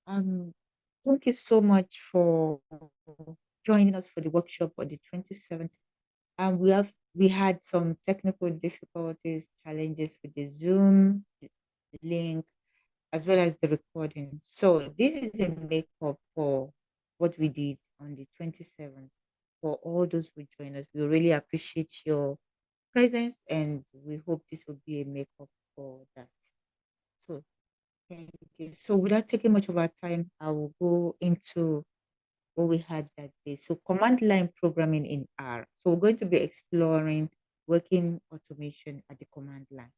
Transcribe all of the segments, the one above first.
Um, Thank you so much for joining us for the workshop on the 27th. We had some technical difficulties, challenges with the Zoom link as well as the recording. So this is a makeup for what we did on the 27th. For all those who join us, we really appreciate your presence and we hope this will be a makeup for that. So thank you. So without taking much of our time, I will go into what we had that day. So command line programming in R. So we're going to be exploring working automation at the command line.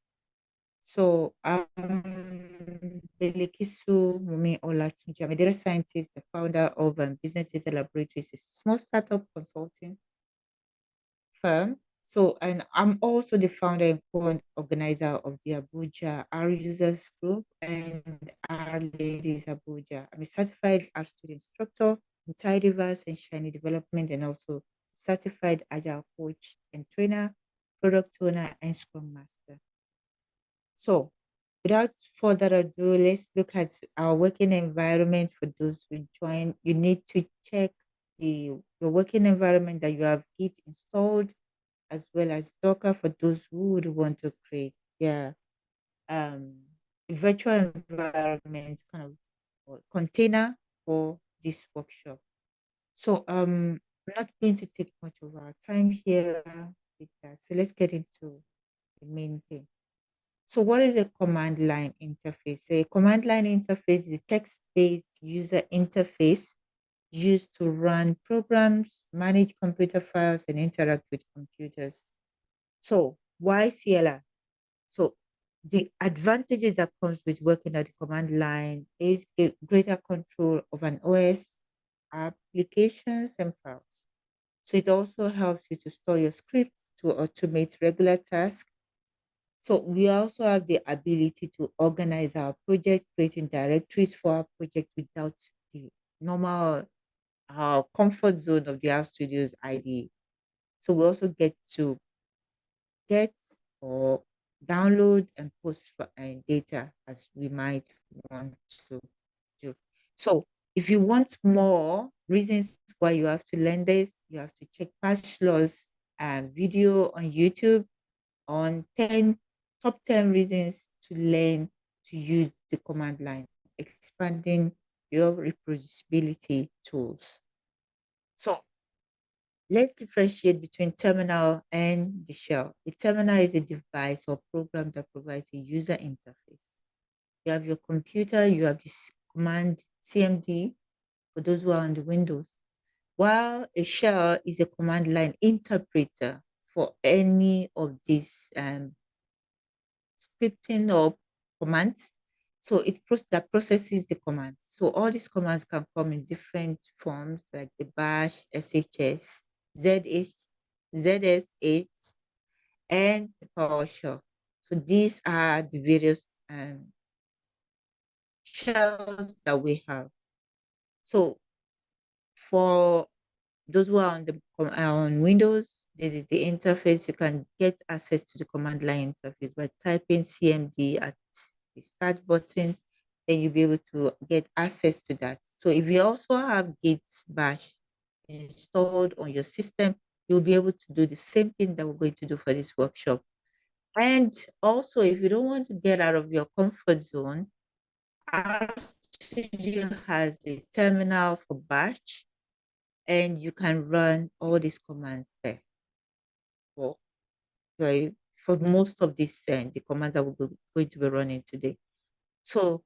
So Bilikisu Wunmi Olatunji. I'm a data scientist, the founder of Business Data Laboratories, a small startup consulting firm. So, and I'm also the founder and co-organizer of the Abuja R Users Group and R Ladies Abuja. I'm a certified art student instructor in Tidyverse and Shiny Development, and also certified Agile coach and trainer, product owner, and Scrum Master. So, without further ado, let's look at our working environment for those who join. You need to check your working environment that you have Git installed as well as Docker for those who would want to create their um, virtual environment kind of or container for this workshop. So I'm not going to take much of our time here with that. So let's get into the main thing. So what is a command line interface? A command line interface is a text-based user interface used to run programs, manage computer files, and interact with computers. So why CLR? So the advantages that comes with working at the command line is greater control of an OS, applications, and files. So it also helps you to store your scripts to automate regular tasks. So we also have the ability to organize our project, creating directories for our project without the normal comfort zone of the R Studios IDE. So we also get to get or download and post data as we might want to do. So if you want more reasons why you have to learn this, you have to check past laws and video on YouTube on 10 top 10 reasons to learn to use the command line, expanding your reproducibility tools. So let's differentiate between terminal and the shell. The terminal is a device or program that provides a user interface. You have your computer, you have this command CMD for those who are on the Windows, while a shell is a command line interpreter for any of these scripting or commands. So that processes the commands. So all these commands can come in different forms like the bash, SHS, ZS, ZSH, and the PowerShell. So these are the various shells that we have. So for those who are on Windows, this is the interface. You can get access to the command line interface by typing CMD at the start button. Then you'll be able to get access to that. So if you also have Git Bash installed on your system, you'll be able to do the same thing that we're going to do for this workshop. And also, if you don't want to get out of your comfort zone, our studio has a terminal for Bash and you can run all these commands there for, for most of these the commands that we're going to be running today. So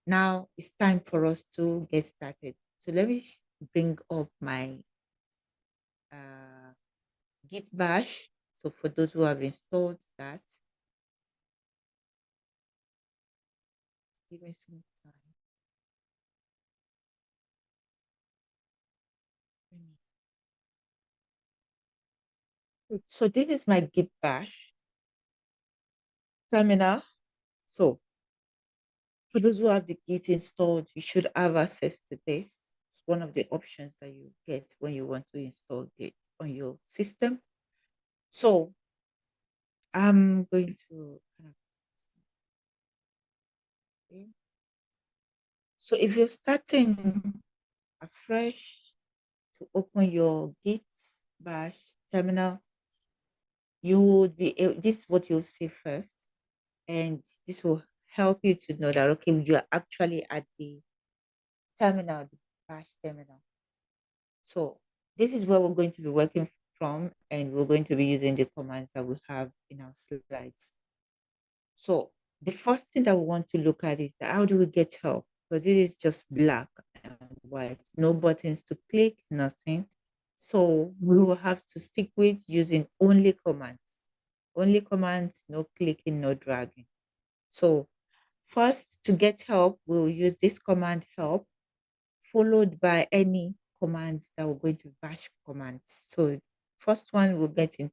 now it's time for us to get started. So let me bring up my uh, Git bash. So for those who have installed that, give me some time. So this is my Git bash terminal. So for those who have the Git installed, you should have access to this. It's one of the options that you get when you want to install Git on your system. So I'm going to kind of So if you're starting afresh to open your Git bash terminal, you would this is what you'll see first. And this will help you to know that, okay, you are actually at the terminal, the bash terminal. So this is where we're going to be working from, and we're going to be using the commands that we have in our slides. So the first thing that we want to look at is that how do we get help? Because it is just black and white, no buttons to click, nothing. So we will have to stick with using only commands. Only commands, no clicking, no dragging. So first, to get help, we'll use this command help, followed by any commands that we're going to bash commands. So first one we'll get in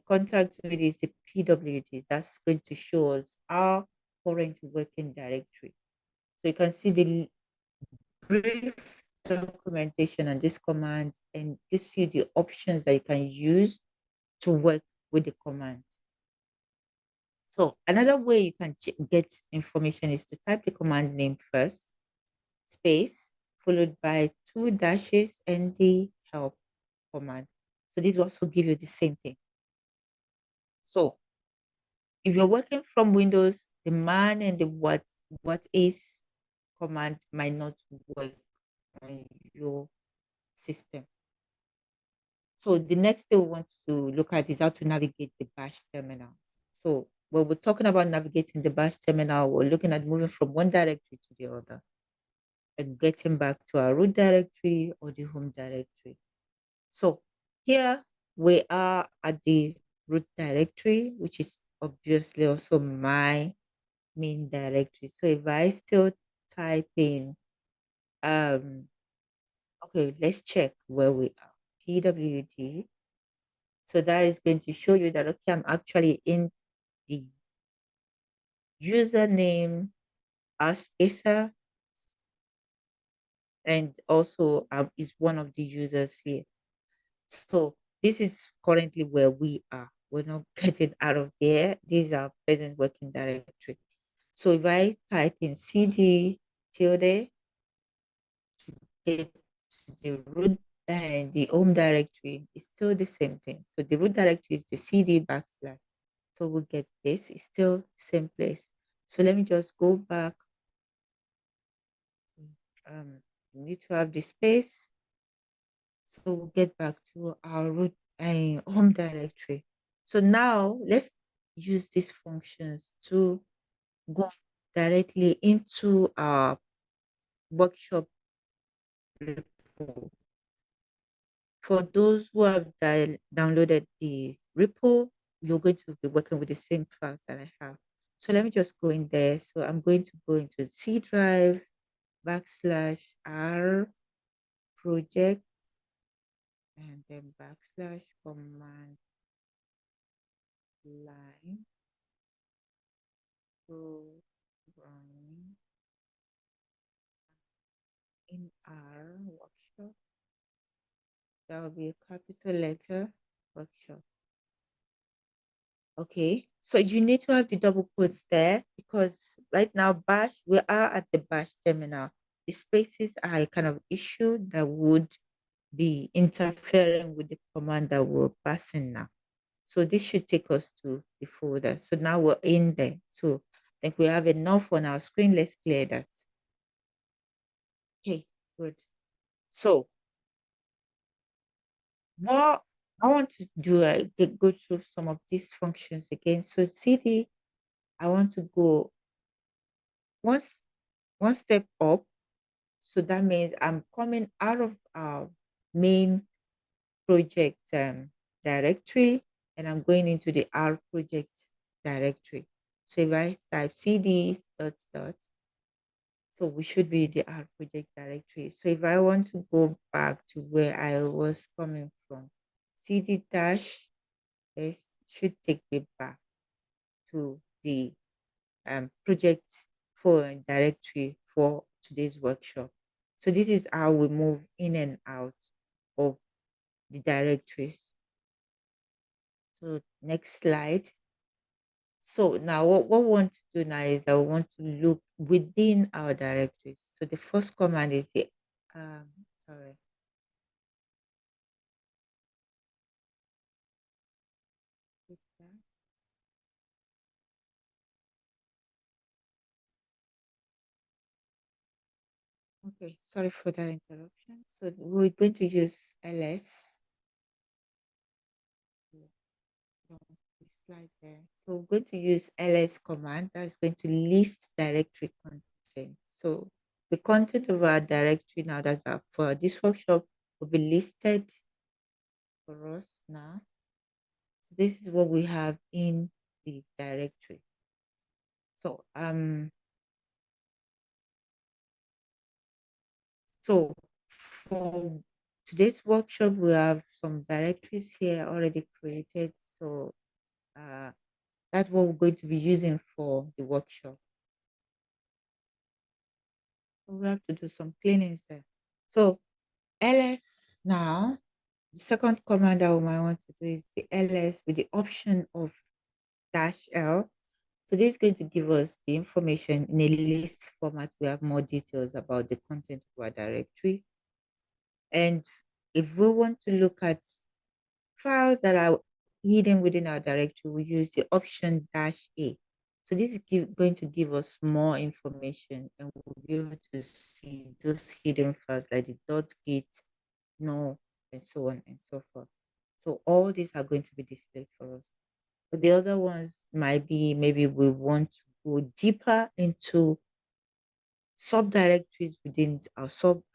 contact with is the PWD. That's going to show us our current working directory. So you can see the brief documentation on this command, and you see the options that you can use to work with the command. So another way you can get information is to type the command name first, space, followed by 2 dashes and the help command. So this will also give you the same thing. So if you're working from Windows, the man and the what is command might not work on your system. So the next thing we want to look at is how to navigate the bash terminal. So when we're talking about navigating the bash terminal, we're looking at moving from one directory to the other and getting back to our root directory or the home directory. So here we are at the root directory, which is obviously also my main directory. So if I still type in, okay, let's check where we are. PWD. So that is going to show you that, okay, I'm actually in the username as Asa, and also is one of the users here. So this is currently where we are. We're not getting out of there. These are present working directory. So if I type in cd tilde to get to the root and the home directory, it's still the same thing. So the root directory is the cd backslash. So we'll get this. It's still the same place. So let me just go back. We need to have the space. So we'll get back to our root and home directory. So now let's use these functions to go directly into our workshop repo. For those who have downloaded the repo, you're going to be working with the same files that I have. So let me just go in there. So I'm going to go into C drive /R project and then /command line programming in our workshop. That will be a capital letter workshop. Okay, so you need to have the double quotes there because right now bash, we are at the bash terminal. The spaces are a kind of issue that would be interfering with the command that we're passing now. So this should take us to the folder. So now we're in there. So I think we have enough on our screen. Let's clear that. Okay, good. So what I want to do, go through some of these functions again. So CD, I want to go once one step up. So that means I'm coming out of our main project directory and I'm going into the R projects directory. So if I type cd dot dot, so we should be in the R project directory. So if I want to go back to where I was coming from, cd dash s should take me back to the project for directory for today's workshop. So this is how we move in and out of the directories. So next slide. So now what we want to do now is that we want to look within our directories. So the first command is the um sorry. Okay, sorry for that interruption. So we're going to use ls. Slide there. So we're going to use ls command that is going to list directory content. So the content of our directory now that's up for this workshop will be listed for us now. So this is what we have in the directory. So so for today's workshop we have some directories here already created. So uh, that's what we're going to be using for the workshop. So we have to do some cleanings there. So ls now, the second command that we might want to do is the ls with the option of -l. So this is going to give us the information in a list format. We have more details about the content of our directory. And if we want to look at files that are hidden within our directory, we use the option -a. So this is going to give us more information and we'll be able to see those hidden files like the .git, no, and so on and so forth. So all these are going to be displayed for us. But the other ones might be maybe we want to go deeper into subdirectories within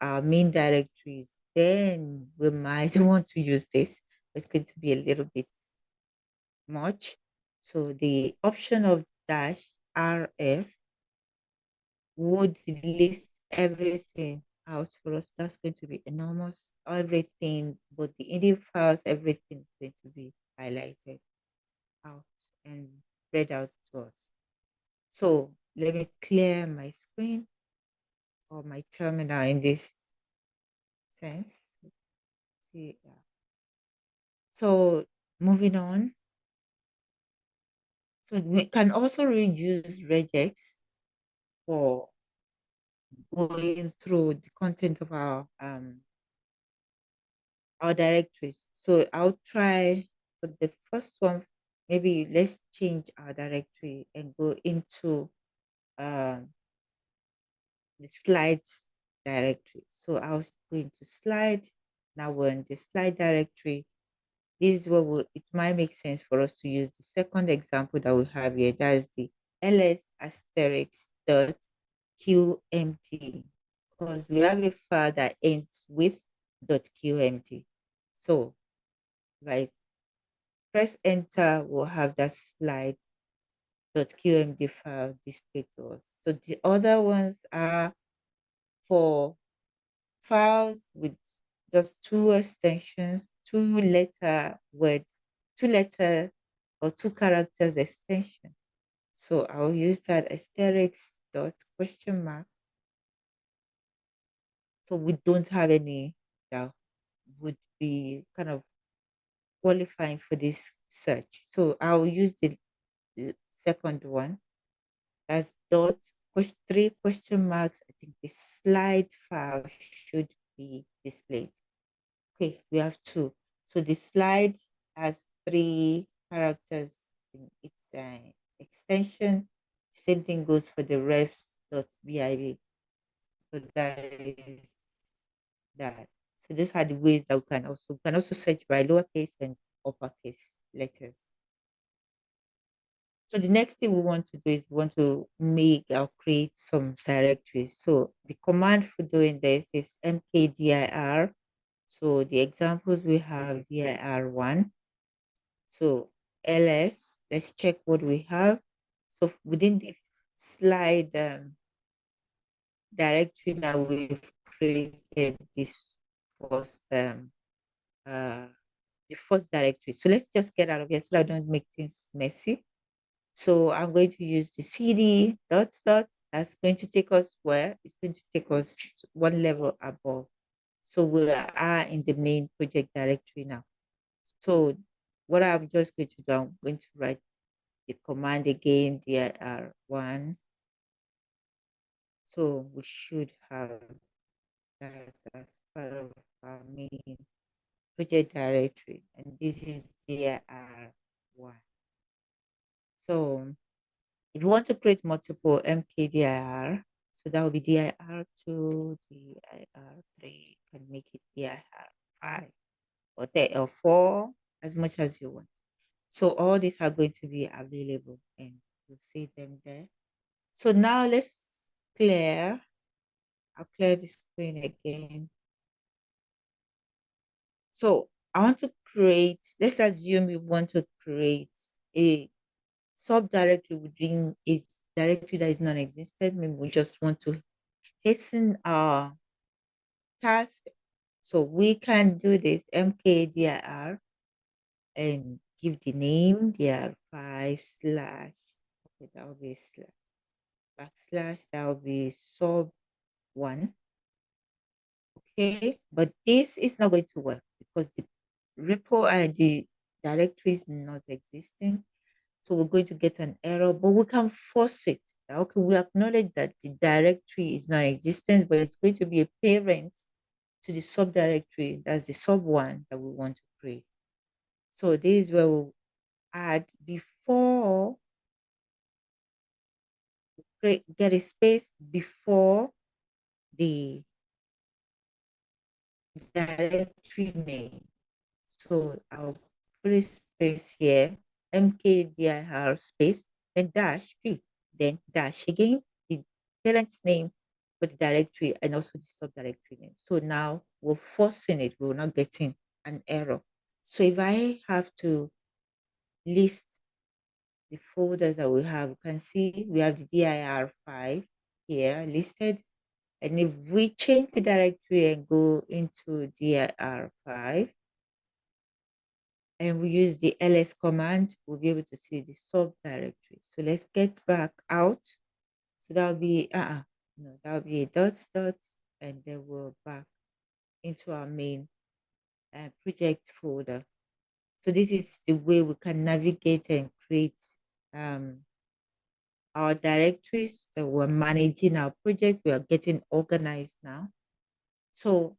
our main directories, then we might want to use this. It's going to be a little bit much. So the option of -rf would list everything out for us. That's going to be enormous. Everything, both the indian files, everything is going to be highlighted out and read out to us. So let me clear my screen or my terminal in this sense. See, so moving on. So we can also reuse regex for going through the content of our directories. So I'll try for the first one, maybe let's change our directory and go into um, the slides directory. So I'll go into slide. Now we're in the slide directory. This is what it might make sense for us to use the second example that we have here. That is the ls asterisk dot qmt, because we have a file that ends with .qmt. So if I press enter, we'll have that slide .qmt file displayed to us. So the other ones are for files with just two extensions, two letter or two characters extension. So I'll use that asterisk dot question mark. So we don't have any that would be kind of qualifying for this search. So I'll use the second one. That's three question marks. I think the slide file should be displayed. Okay, we have two. So the slide has three characters in its extension. Same thing goes for the refs.bib. So that is that. So these are the ways that we can also search by lowercase and uppercase letters. So the next thing we want to do is we want to make or create some directories. So the command for doing this is mkdir. So the examples we have dir1. So ls, let's check what we have. So within the slide directory that we've created this first uh, the first directory. So let's just get out of here so I don't make things messy. So I'm going to use the cd dot dot. That's going to take us where? It's going to take us one level above. So we are in the main project directory now. So what I'm just going to do, I'm going to write the command again, dir1. So we should have that as part of our main project directory. And this is dir1. So if you want to create multiple mkdir, so that will be dir2, dir3, can make it dir5 or 4, as much as you want. So all these are going to be available and you'll see them there. So now I'll clear the screen again. So I want to create, let's assume we want to create a subdirectory within a directory that is non-existent. Maybe we just want to hasten our task. So we can do this mkdir and give the name dir5 slash, okay, that will be slash, backslash, that will be sub1. Okay, but this is not going to work because the repo ID directory is not existing. So we're going to get an error, but we can force it. Okay, we acknowledge that the directory is not existent, but it's going to be a parent to the subdirectory. That's the sub1 that we want to create. So this is where we'll add before, get a space before the directory name. So I'll put a space here, mkdir space, then dash p, then dash again, the parent's name for the directory and also the subdirectory name. So now we're forcing it, we're not getting an error. So if I have to list the folders that we have, you can see we have the dir5 here listed. And if we change the directory and go into dir5, and we use the ls command, we'll be able to see the subdirectory. So let's get back out. So that'll be no, that'll be a dot, and then we're back into our main project folder. So this is the way we can navigate and create our directories that we're managing our project. We are getting organized now. So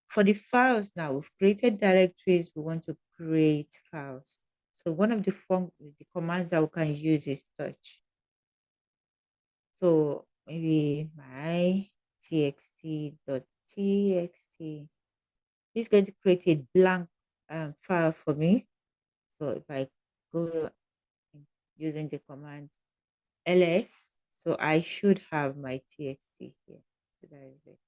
for the files now, we've created directories. We want to create files. So one of the commands that we can use is touch. So maybe my txt.txt is going to create a blank file for me. So if I go using the command ls, so I should have my txt here. So that is it.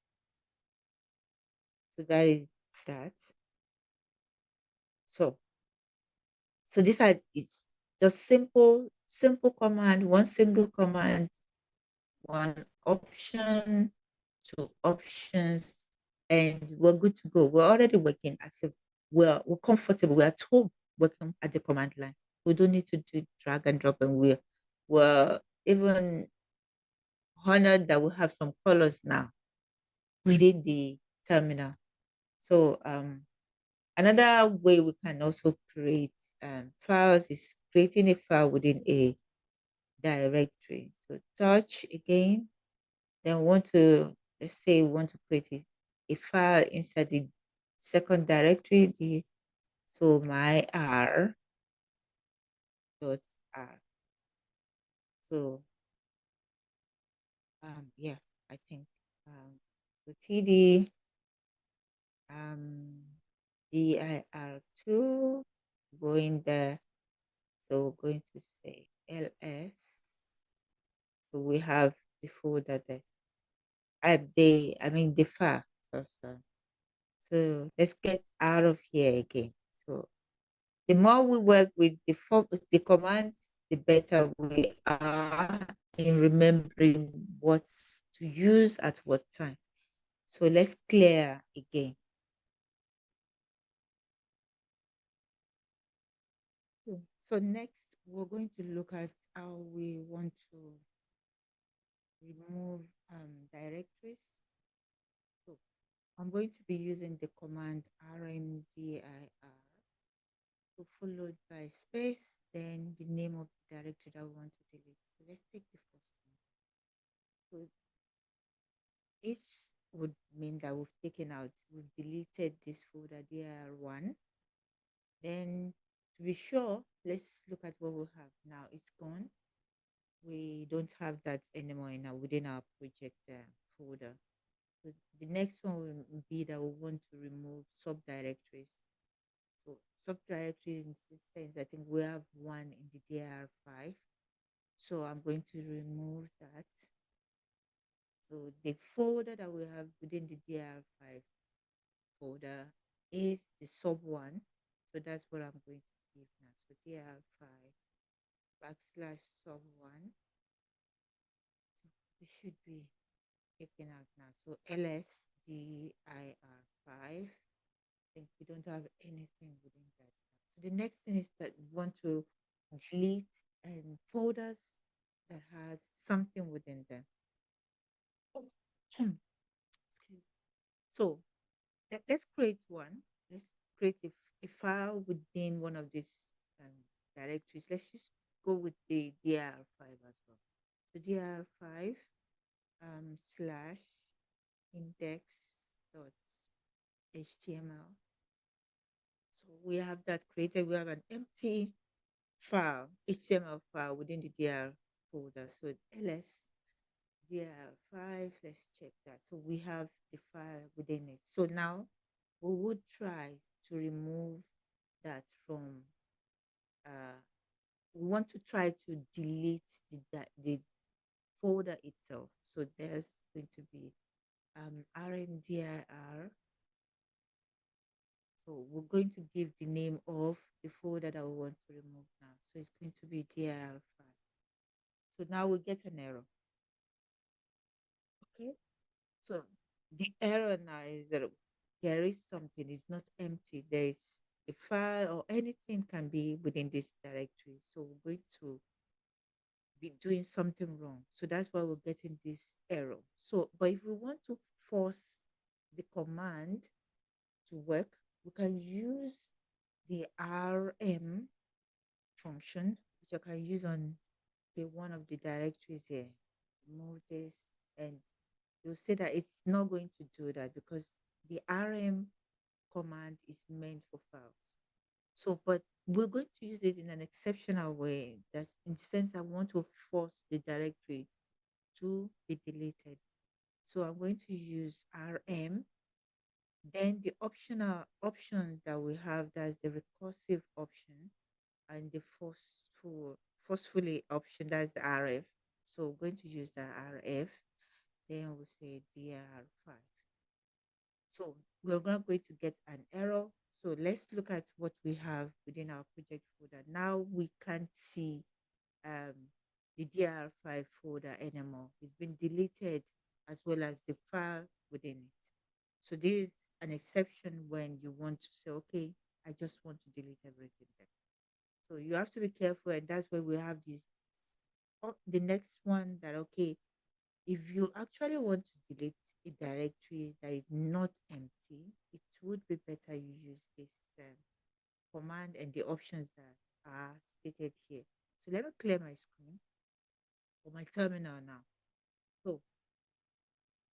So that is that. So this is just simple command, one single command, one option, two options, and we're good to go. We're already working as if we're comfortable. We're at home working at the command line. We don't need to do drag and drop, and we're even honored that we have some colors now within the terminal. So another way we can also create files is creating a file within a directory. So touch again, then we want to, let's say we want to create a file inside the second directory, so my r dot r. So yeah, I think so td dir2 going there. So we're going to say ls. So we have the folder there. The file. So let's get out of here again. So the more we work with the commands, the better we are in remembering what to use at what time. So let's clear again. So next, we're going to look at how we want to remove directories. So I'm going to be using the command rmdir So followed by space, then the name of the directory that we want to delete. So let's take the first one. So this would mean that we've deleted this folder DR1. Then to be sure, let's look at what we have now. It's gone. We don't have that anymore within our project folder. So the next one will be that we want to remove subdirectories. So subdirectories in systems, I think we have one in the DR5. So I'm going to remove that. So the folder that we have within the DR5 folder is the sub one. So that's what I'm going to give now. So DR5 backslash sub one. So it should be taken out now. So LSDIR5. I think we don't have anything within that. So the next thing is that we want to delete folders that has something within them. Excuse me. So let's create one. Let's create a file within one of these um, directories. Let's just go with the DR5 as well. So DR5 slash index.html. So we have that created. We have an empty file, HTML file within the DR folder. So ls DR5, let's check that. So we have the file within it. So now we would try to remove that from, uh, we want to try to delete the folder itself. So there's going to be rmdir. So we're going to give the name of the folder that we want to remove now. So it's going to be dir5. So now we get an error. Okay. So the error now is that there is something, it's not empty. There is a file or anything can be within this directory. So we're going to be doing something wrong. So that's why we're getting this error. So, but if we want to force the command to work, we can use the rm function, which I can use on the one of the directories here. Remove this, and you'll see that it's not going to do that because the rm command is meant for files. So, but we're going to use it in an exceptional way. That's in the sense I want to force the directory to be deleted. So I'm going to use rm. Then the optional option that we have, that's the recursive option, and the forcefully option, that's the rf. So we're going to use the rf. Then we'll say dr5. So we're not going to get an error. So let's look at what we have within our project folder. Now we can't see um, the DR5 folder anymore. It's been deleted as well as the file within it. So this is an exception when you want to say, okay, I just want to delete everything there. So you have to be careful, and that's why we have this. Oh, the next one that, okay, if you actually want to delete a directory that is not empty, it would be better you use this command and the options that are stated here. So let me clear my screen or my terminal now. So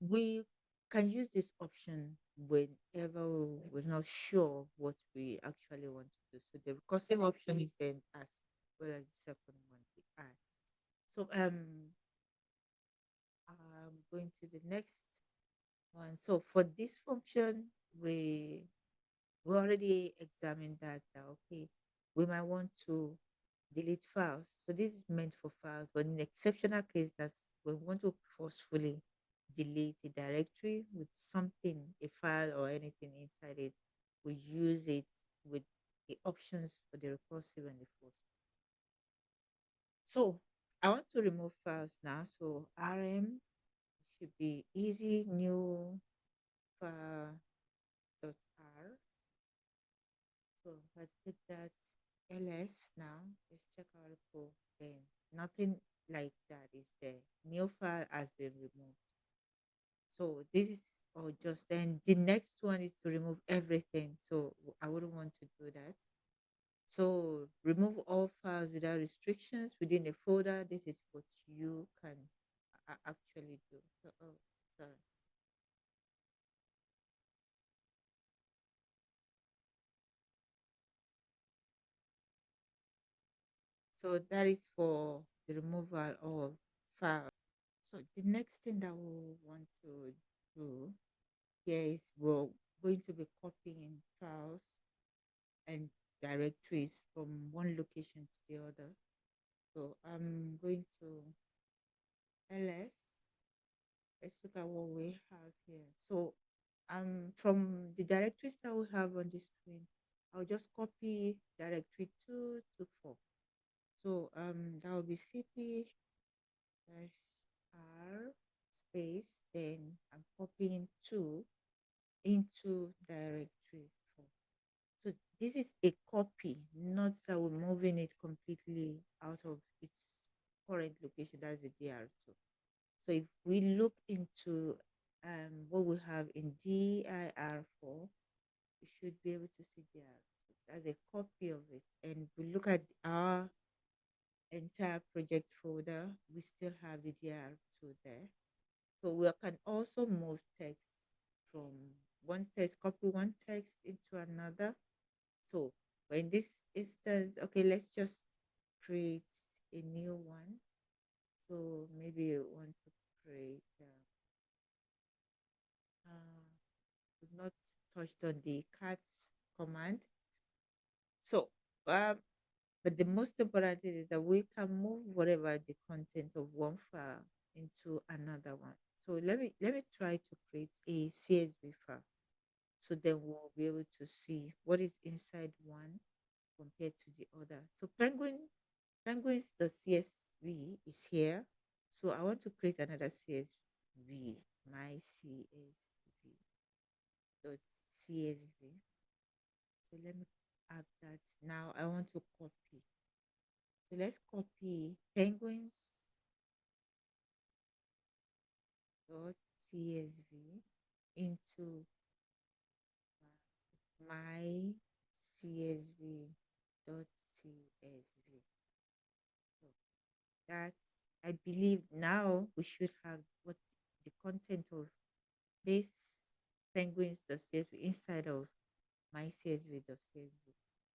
we can use this option whenever we're not sure what we actually want to do. So the recursive option is then as well as the second one, the I. So I'm going to the next one. So for this function, we already examined that, okay, we might want to delete files. So this is meant for files, but in the exceptional case, that's we want to forcefully delete a directory with something, a file or anything inside it. We use it with the options for the recursive and the force. So I want to remove files now. So rm should be easy new file dot r. So let's put that ls now. Let's check our report. Then nothing like that is there. New file has been removed. So this is or just then the next one is to remove everything. So I wouldn't want to do that. So remove all files without restrictions within a folder. This is what you can actually do. So, oh, sorry. So that is for the removal of files. So the next thing that we want to do here is we're going to be copying files and directories from one location to the other. So I'm going to ls. Let's look at what we have here. So from the directories that we have on the screen, I'll just copy directory 2 to 4. So that will be cp dash r space, then I'm copying 2 into directory 4. So this is a copy, not that we're moving it completely out of its current location. That's the DR2. So if we look into what we have in dir4, we should be able to see DR2. That's a copy of it. And we look at our entire project folder, we still have the DR2 there. So we can also move text from one text, copy one text into another. So in this instance, okay, let's just create a new one. So maybe you want to create, we've not touched on the cat command. So, but the most important thing is that we can move whatever the content of one file into another one. So let me try to create a CSV file. So then we'll be able to see what is inside one compared to the other. So penguins the CSV is here. So I want to create another CSV, my CSV dot CSV. So let me add that. Now I want to copy. So let's copy penguins dot CSV into my CSV dot CSV. So that, I believe now we should have what the content of this penguins dot CSV inside of my CSV dot CSV.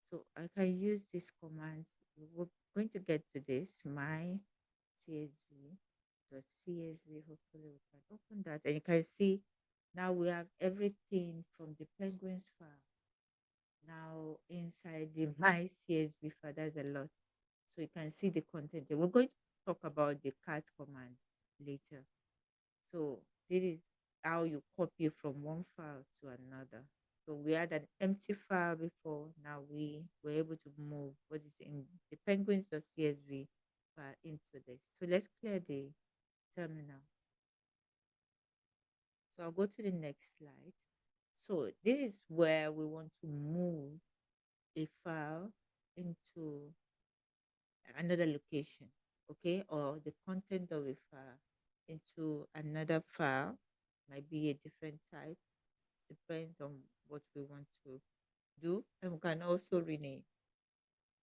So I can use this command. We're going to get to this, my CSV dot CSV. Hopefully we can open that, and you can see now we have everything from the penguins file now inside the my CSV file. That's a lot. So you can see the content. We're going to talk about the cat command later. So this is how you copy from one file to another. So we had an empty file before. Now we were able to move what is in the penguins.csv file into this. So let's clear the terminal. So I'll go to the next slide. So this is where we want to move a file into another location, okay, or the content of a file into another file, might be a different type, depends on what we want to do, and we can also rename.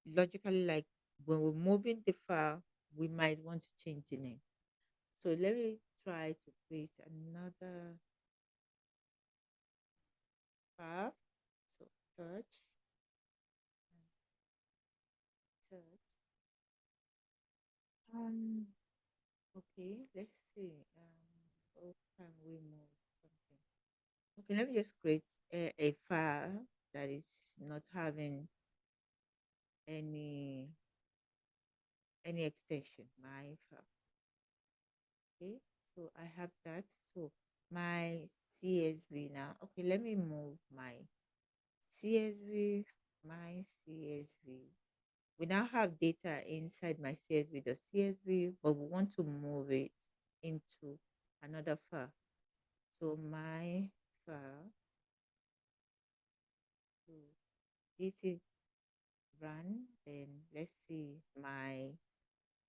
Logically, like when we're moving the file, we might want to change the name. So let me try to create another file. So search, search. Um, okay, let's see. How can we move something? Okay, let me just create a file that is not having any extension. My file. Okay, so I have that. So my CSV now. Okay, let me move my CSV, my CSV. We now have data inside my CSV, the CSV, but we want to move it into another file. So my file. So this is run. Then let's see my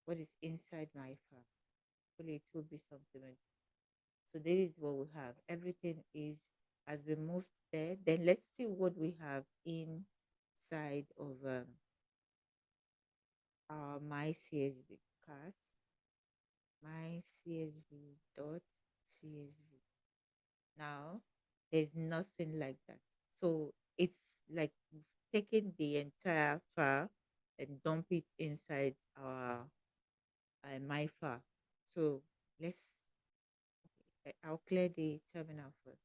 what is inside my file. Hopefully it will be something like, so this is what we have. Everything is has been moved there. Then let's see what we have inside of my CSV cat, my CSV dot CSV. Now there's nothing like that. So it's like we've taken the entire file and dump it inside our my file. So let's I'll clear the terminal first.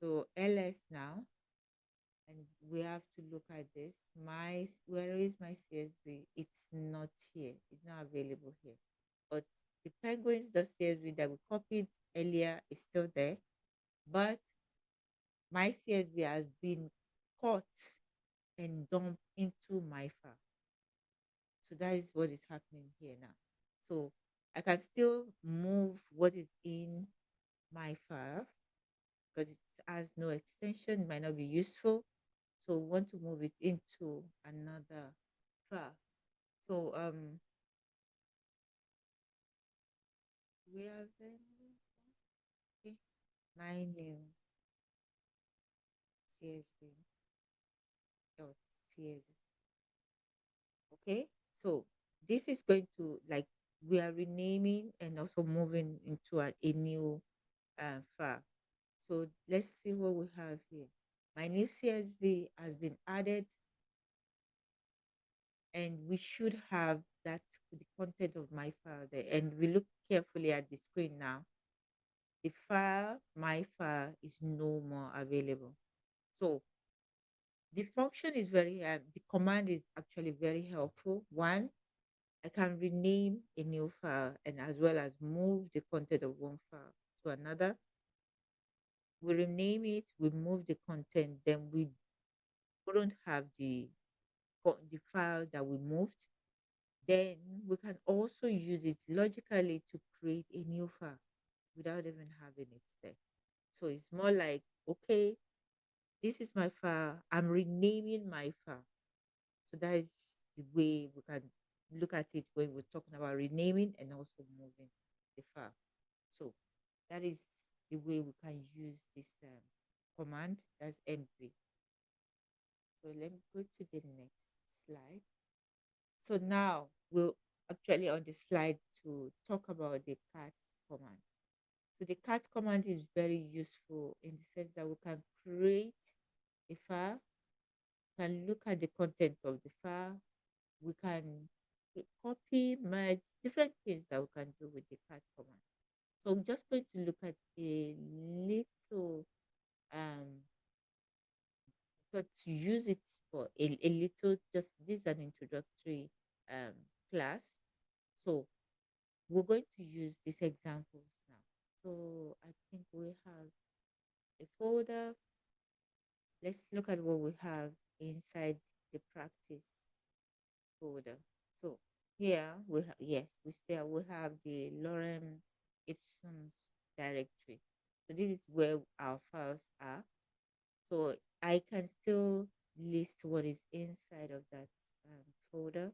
So ls now, and we have to look at this. Where is my CSV? It's not here. It's not available here. But the penguins.csv that we copied earlier is still there. But my CSV has been cut and dumped into my file. So that is what is happening here now. So I can still move what is in my file because it has no extension, might not be useful. So we want to move it into another file. So we have okay, my new CSV dot CSV. Okay, so this is going to like we are renaming and also moving into a new file. So let's see what we have here. My new CSV has been added, and we should have that the content of my file there. And we look carefully at the screen now. The file, my file, is no more available. So the function is the command is actually very helpful. One, I can rename a new file and as well as move the content of one file to another. We rename it, we move the content, then we don't have the file that we moved. Then we can also use it logically to create a new file without even having it there. So it's more like, okay, this is my file. I'm renaming my file. So that is the way we can look at it when we're talking about renaming and also moving the file. So that is the way we can use this command. That's entry. So let me go to the next slide. So now we're actually on the slide to talk about the cat command. So the cat command is very useful in the sense that we can create a file, can look at the content of the file, we can copy, merge, different things that we can do with the cat command. So I'm just going to look at a little um but to use it for a little, just this is an introductory um class. So we're going to use these examples now. So I think we have a folder. Let's look at what we have inside the practice folder. So here we have, yes, we have the Lorem Ipsum's directory. So this is where our files are. So I can still list what is inside of that folder.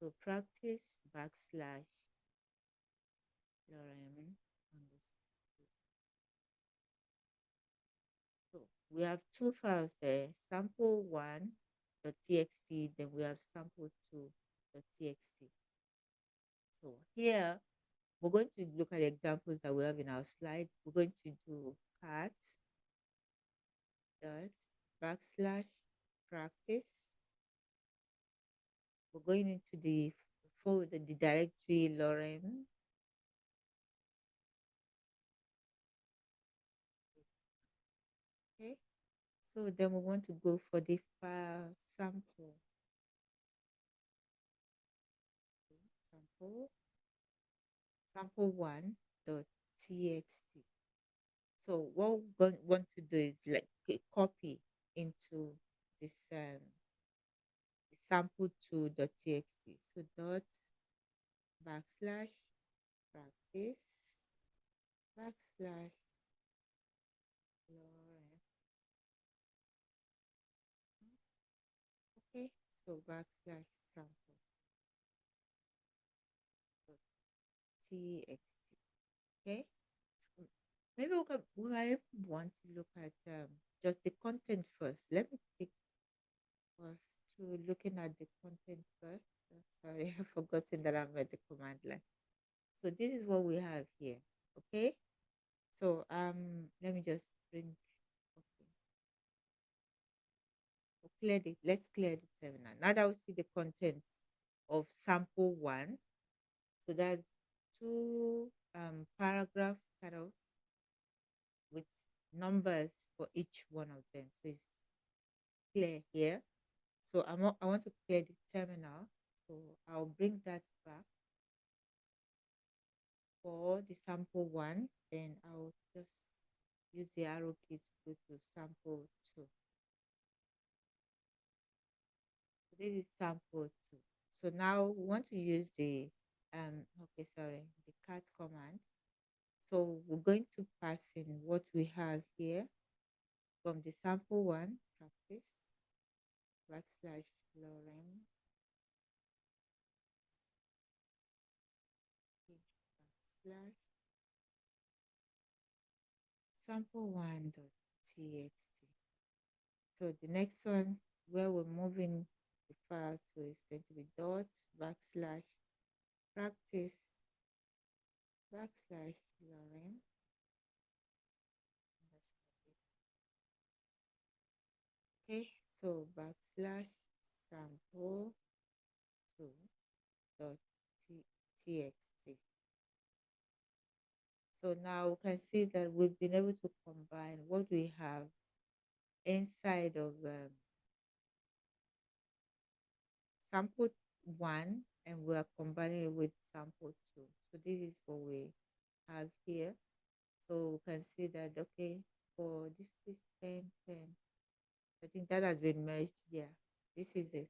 So practice backslash Lorem underscore. So we have two files there, sample1.txt, then we have sample2.txt. So here we're going to look at examples that we have in our slide. We're going to do cat dot backslash practice. We're going into the folder, the directory Lorem. Okay. So then we want to go for the file sample sample1.txt. So what we're going want to do is like copy into this sample2.txt. So dot backslash practice backslash Lorem. Okay, so backslash sample.txt. Okay, so maybe we might want to look at just the content first. Let me take us to looking at the content first. Sorry, I've forgotten that I'm at the command line. So this is what we have here. Okay. So let me just bring. Okay. We'll clear the. Let's clear the terminal. Now that we see the contents of sample one. So that's two paragraph kind of with numbers for each one of them. So it's clear here. So I want to clear the terminal. So I'll bring that back for the sample one. Then I'll just use the arrow key to go to sample two. So this is sample two. So now we want to use the okay, sorry, the cat command. So we're going to pass in what we have here from the sample one, practice, backslash Lorem, backslash sample one dot txt. So the next one where we're moving the file to is going to be dot backslash practice backslash Lorem. Okay, so backslash sample two dot txt. So now we can see that we've been able to combine what we have inside of sample one and we are combining it with sample two. So this is what we have here. So we can see that, okay, for this is 10, 10. I think that has been merged here. This is it.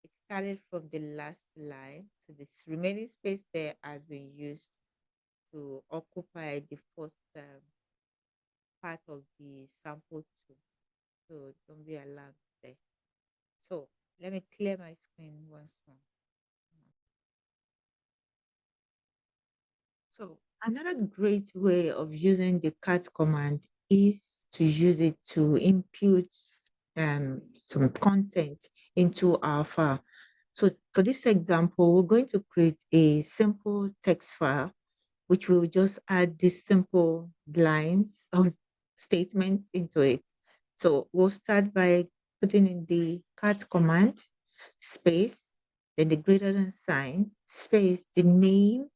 It started from the last line. So this remaining space there has been used to occupy the first part of the sample two. So don't be alarmed there. So let me clear my screen once more. So another great way of using the cat command is to use it to input some content into our file. So for this example, we're going to create a simple text file, which will just add these simple lines of statements into it. So we'll start by putting in the cat command, space, then the greater than sign, space, the name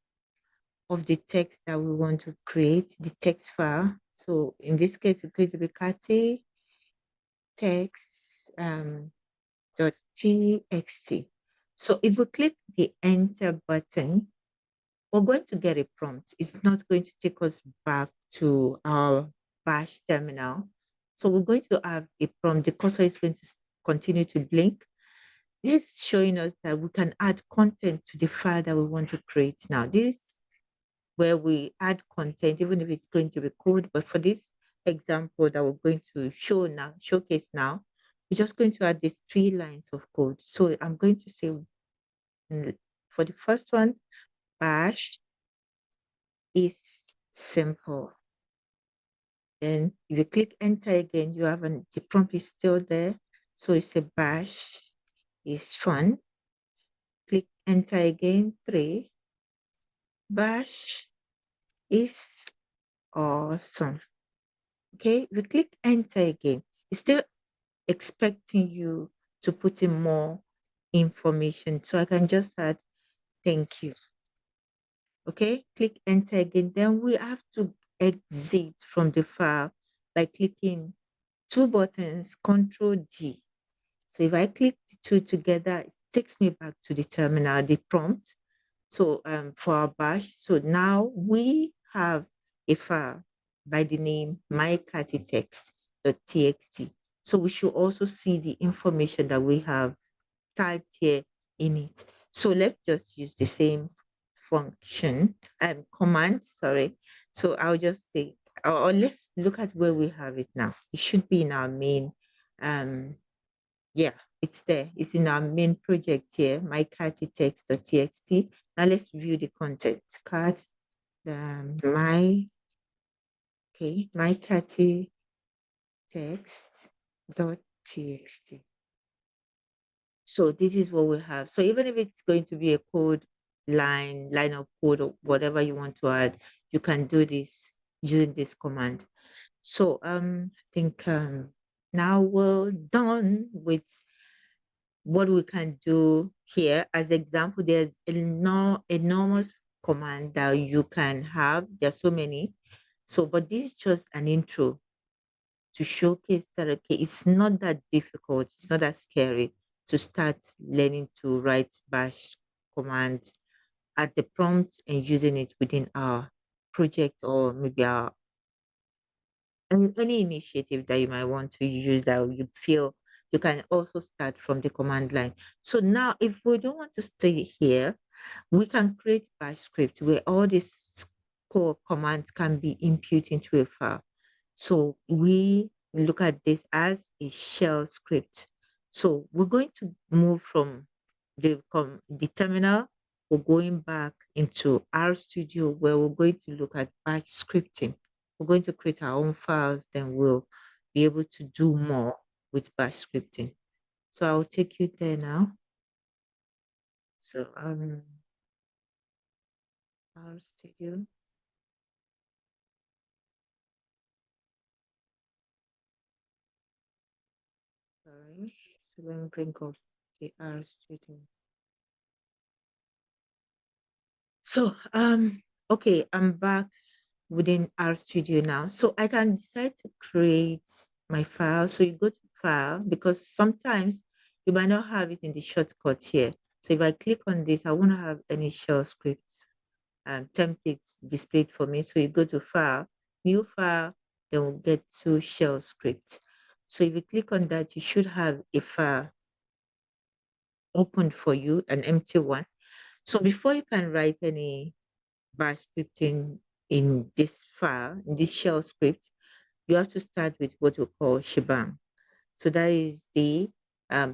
of the text that we want to create, the text file. So in this case, it's going to be Kati text dot txt. So if we click the enter button, we're going to get a prompt. It's not going to take us back to our bash terminal. So we're going to have a prompt. The cursor is going to continue to blink. This is showing us that we can add content to the file that we want to create now. This where we add content, even if it's going to be code. But for this example that we're going to showcase now, we're just going to add these 3 lines of code. So I'm going to say for the first one, bash is simple. Then if you click enter again, you have the prompt is still there. So it's a bash is fun. Click enter again, 3. Bash is awesome. Okay, we click enter again. It's still expecting you to put in more information. So I can just add thank you. Okay, click enter again. Then we have to exit from the file by clicking 2 buttons, Control D. So if I click the 2 together, it takes me back to the terminal, the prompt. So for our bash, so now we have a file by the name mycatitext.txt. So we should also see the information that we have typed here in it. So let's just use the same function command, sorry. So I'll just say, or let's look at where we have it now. It should be in our main yeah, it's there. It's in our main project here, mycatitext.txt. Now let's view the content. Cat, mycatitext.txt. So this is what we have. So even if it's going to be a code line of code or whatever you want to add, you can do this using this command. So I think now we're done with what we can do here. As example, there's enormous command that you can have. There's so many. So, but this is just an intro to showcase that okay, it's not that difficult, it's not that scary to start learning to write bash commands at the prompt and using it within our project or maybe our any initiative that you might want to use that you feel you can also start from the command line. So now if we don't want to stay here, we can create bash script where all these core commands can be input into a file. So we look at this as a shell script. So we're going to move from the terminal. We're going back into R Studio where we're going to look at batch scripting. We're going to create our own files, then we'll be able to do more with batch scripting. So I'll take you there now. So R Studio. Sorry. So let me bring up the R Studio. So okay, I'm back within our studio now. So I can decide to create my file. So you go to file because sometimes you might not have it in the shortcut here. So if I click on this, I won't have any shell scripts and templates displayed for me. So you go to file, new file, then we'll get to shell scripts. So if you click on that, you should have a file open for you, an empty one. So before you can write any bash scripting in this file, in this shell script, you have to start with what we call shebang. So that is the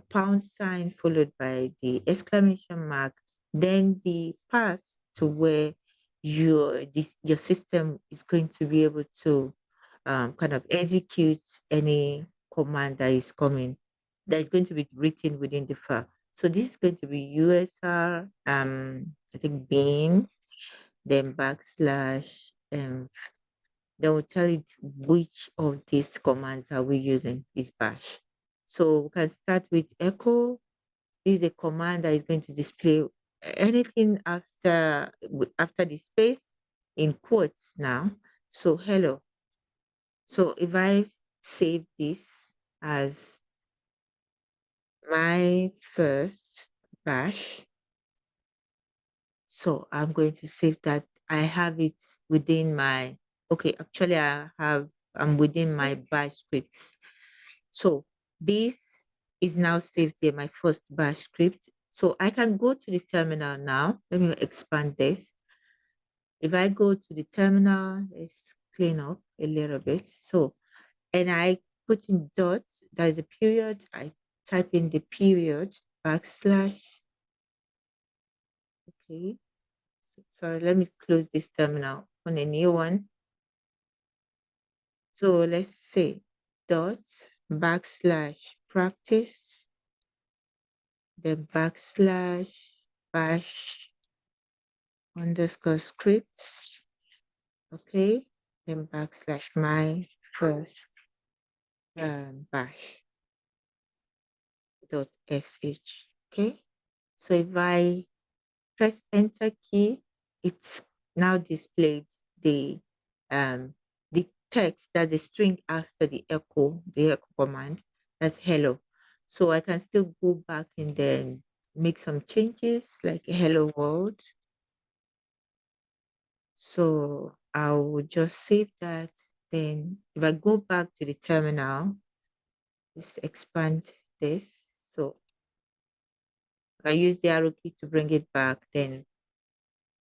pound sign followed by the exclamation mark, then the path to where your system is going to be able to kind of execute any command that is coming, that is going to be written within the file. So this is going to be USR, I think bin, then backslash, they will tell it which of these commands are we using is bash. So we can start with echo. This is a command that is going to display anything after the space in quotes now. So hello. So if I save this as my first bash, so I'm going to save that. I have it within my, okay, actually I'm within my bash scripts. So this is now saved here, my first bash script. So I can go to the terminal now. Let me expand this. If I go to the terminal, let's clean up a little bit. So, and I put in dots, there's a period. I type in the period, backslash. Okay. Sorry, let me close this terminal on a new one. So let's say dot backslash practice, then backslash bash underscore scripts. Okay, then backslash my first bash dot sh. Okay, so if I press enter key, it's now displayed the um the text, that's a string after the echo command, that's hello. So I can still go back and then make some changes like hello world. So I will just save that. Then if I go back to the terminal, let's expand this. So I use the arrow key to bring it back, then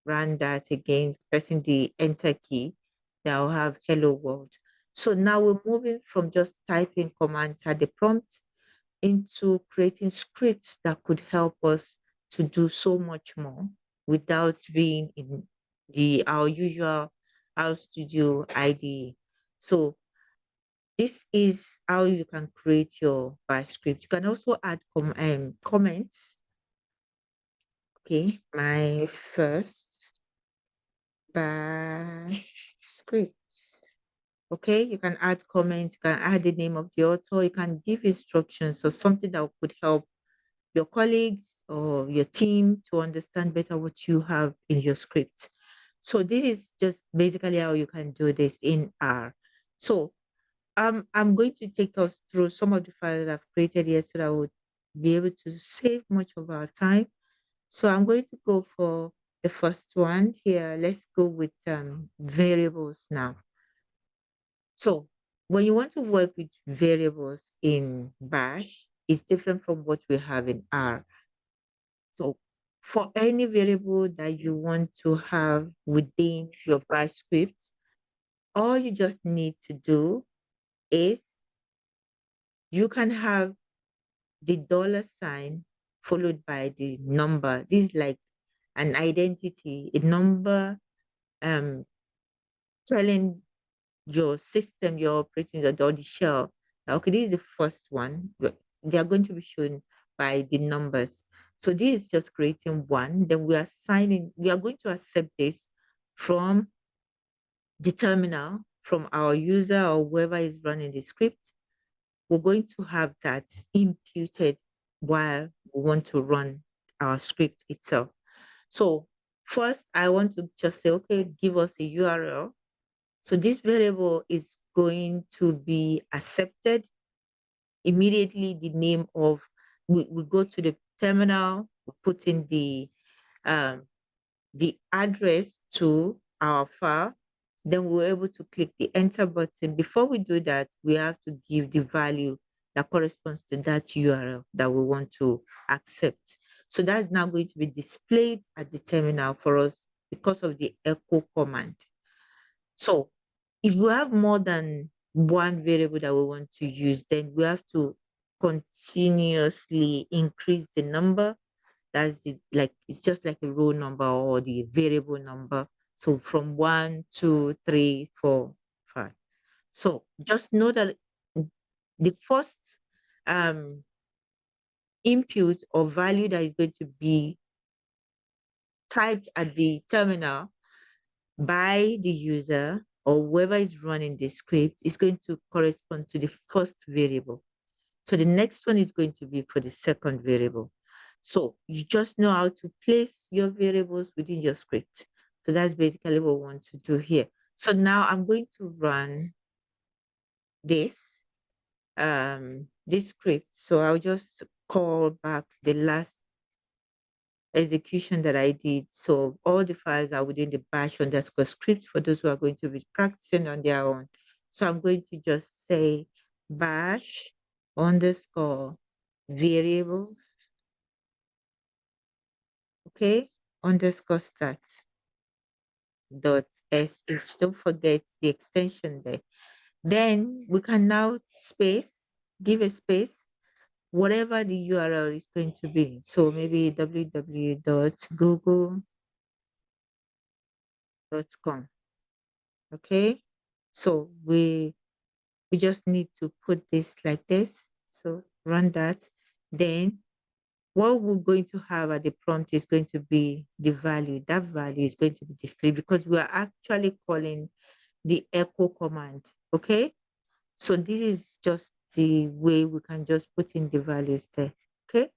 run that again, pressing the enter key, then I'll have hello world. So now we're moving from just typing commands at the prompt into creating scripts that could help us to do so much more without being in our usual our studio IDE. So This is how you can create your bash script. You can also add comments. Okay, my first bash script. Okay, you can add comments, you can add the name of the author, you can give instructions or something that could help your colleagues or your team to understand better what you have in your script. So this is just basically how you can do this in R. So I'm going to take us through some of the files that I've created here so that I would be able to save much of our time. So I'm going to go for the first one here. Let's go with variables now. So when you want to work with variables in Bash, it's different from what we have in R. So for any variable that you want to have within your Bash script, all you just need to do is you can have the dollar sign followed by the number. This is like an identity, a number um, telling your system, your operating or the shell. Okay, this is the first one. They are going to be shown by the numbers. So this is just creating one. Then we are going to accept this from the terminal, from our user or whoever is running the script. We're going to have that imputed while we want to run our script itself. So first, I want to just say, okay, give us a URL. So this variable is going to be accepted immediately. The name of, we go to the terminal, we put in um, the address to our file, then we're able to click the enter button. Before we do that, we have to give the value that corresponds to that URL that we want to accept. So that's now going to be displayed at the terminal for us because of the echo command. So if we have more than one variable that we want to use, then we have to continuously increase the number. That's it, like it's just like a row number or the variable number. So from 1, 2, 3, 4, 5. So just know that the first um, input or value that is going to be typed at the terminal by the user or whoever is running the script is going to correspond to the first variable. So the next one is going to be for the second variable. So you just know how to place your variables within your script. So that's basically what we want to do here. So now I'm going to run this script. So I'll just call back the last execution that I did. So all the files are within the bash underscore script for those who are going to be practicing on their own. So I'm going to just say bash underscore variables, okay, underscore start dot sh. Don't forget the extension there. Then we can now give a space, whatever the URL is going to be. So maybe www.google.com. Okay. So we just need to put this like this. So run that. Then what we're going to have at the prompt is going to be the value. That value is going to be displayed because we are actually calling the echo command. Okay. So this is just the way we can just put in the values there. Okay.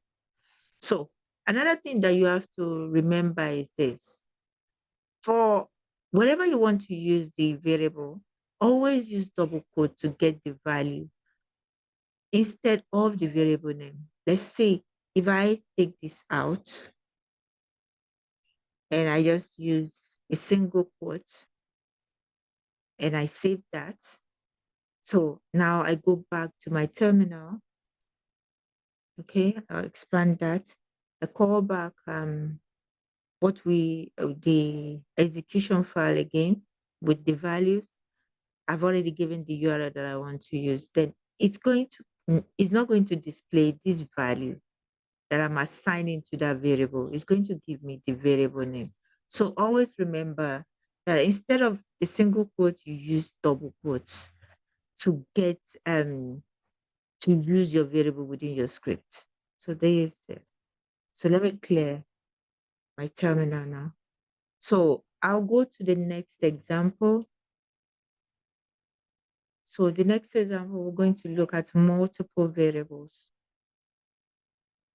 So another thing that you have to remember is this. For wherever you want to use the variable, always use double quote to get the value instead of the variable name. Let's say if I take this out and I just use a single quote and I save that. So now I go back to my terminal. Okay, I'll expand that. I call back the execution file again with the values. I've already given the URL that I want to use. Then it's not going to display this value that I'm assigning to that variable. It's going to give me the variable name. So always remember that instead of a single quote, you use double quotes. to get to use your variable within your script. So there is it. So let me clear my terminal now. So I'll go to the next example. So the next example, we're going to look at multiple variables.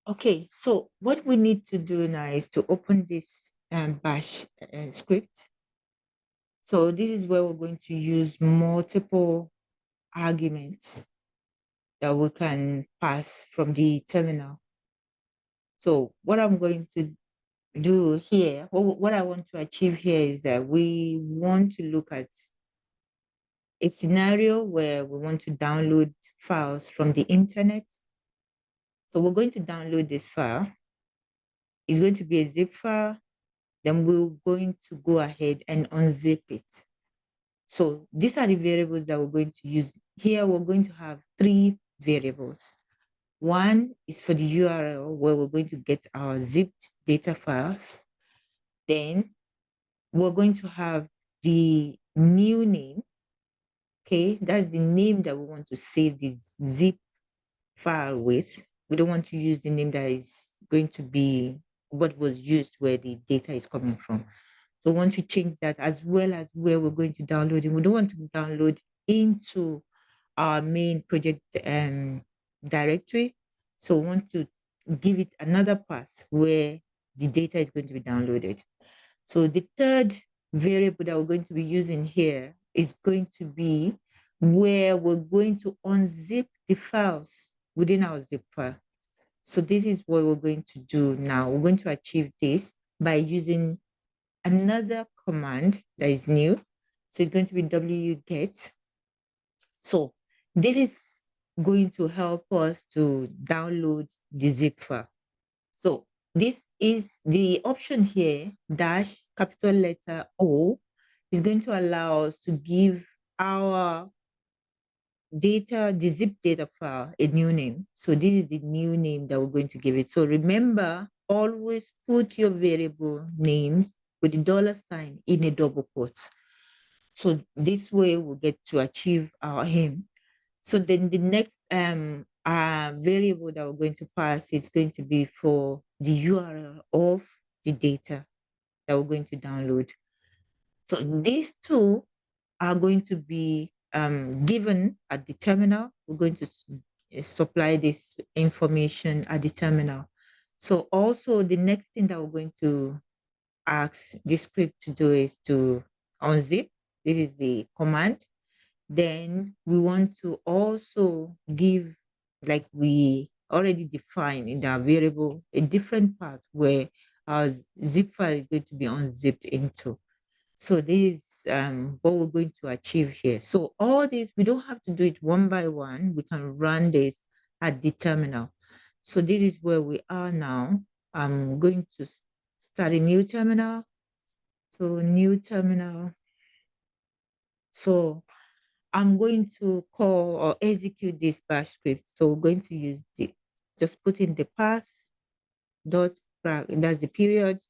Okay, so what we need to do now is to open this bash script. So this is where we're going to use multiple arguments that we can pass from the terminal. So what I'm going to do here, what I want to achieve here is that we want to look at a scenario where we want to download files from the internet. So we're going to download this file. It's going to be a zip file. Then we're going to go ahead and unzip it. So these are the variables that we're going to use. Here we're going to have three variables. One is for the URL where we're going to get our zipped data files. Then we're going to have the new name. Okay, that's the name that we want to save this zip file with. We don't want to use the name that is going to be what was used where the data is coming from. So we want to change that as well as where we're going to download it. We don't want to download into our main project directory. So we want to give it another path where the data is going to be downloaded. So the third variable that we're going to be using here is going to be where we're going to unzip the files within our zip file. So this is what we're going to do now. We're going to achieve this by using another command that is new. So it's going to be wget. So this is going to help us to download the zip file. So this is the option here, dash capital letter O, is going to allow us to give our data, the zip data file, a new name. So this is the new name that we're going to give it. So remember, always put your variable names with the $ in a double quote. So this way we'll get to achieve our aim. So then the next variable that we're going to pass is going to be for the URL of the data that we're going to download. So these two are going to be given at the terminal. We're going to supply this information at the terminal. So also the next thing that we're going to ask the script to do is to unzip. This is the command. Then we want to also give, like we already defined in our variable, a different path where our zip file is going to be unzipped into. So this is what we're going to achieve here. So all this, we don't have to do it one by one. We can run this at the terminal. So this is where we are now. I'm going to start a new terminal. So new terminal. So I'm going to call or execute this bash script. So we're going to use the, just put in the path dot, that's the period,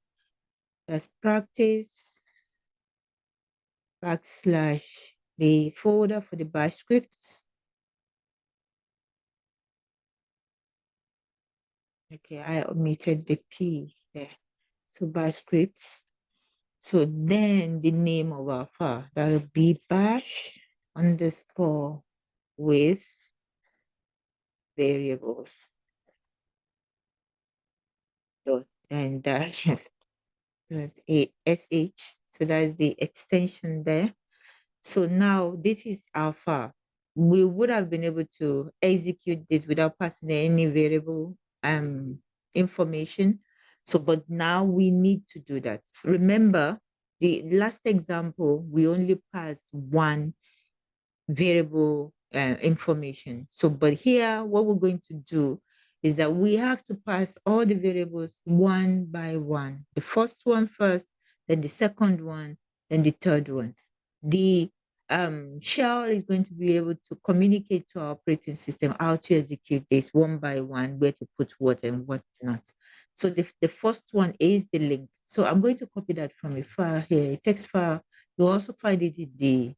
that's practice, backslash the folder for the bash scripts. Okay, I omitted the P there. So bash scripts. So then the name of our file, that will be bash underscore with variables dot and dash dot sh. So that's the extension there. So now this is our file. We would have been able to execute this without passing any variable information. So, but now we need to do that. Remember, the last example, we only passed one variable information. So, but here, what we're going to do is that we have to pass all the variables one by one. The first one first, then the second one, then the third one. The shell is going to be able to communicate to our operating system how to execute this one by one, where to put what and what not. So the first one is the link. So I'm going to copy that from a file here, a text file. You'll also find it in the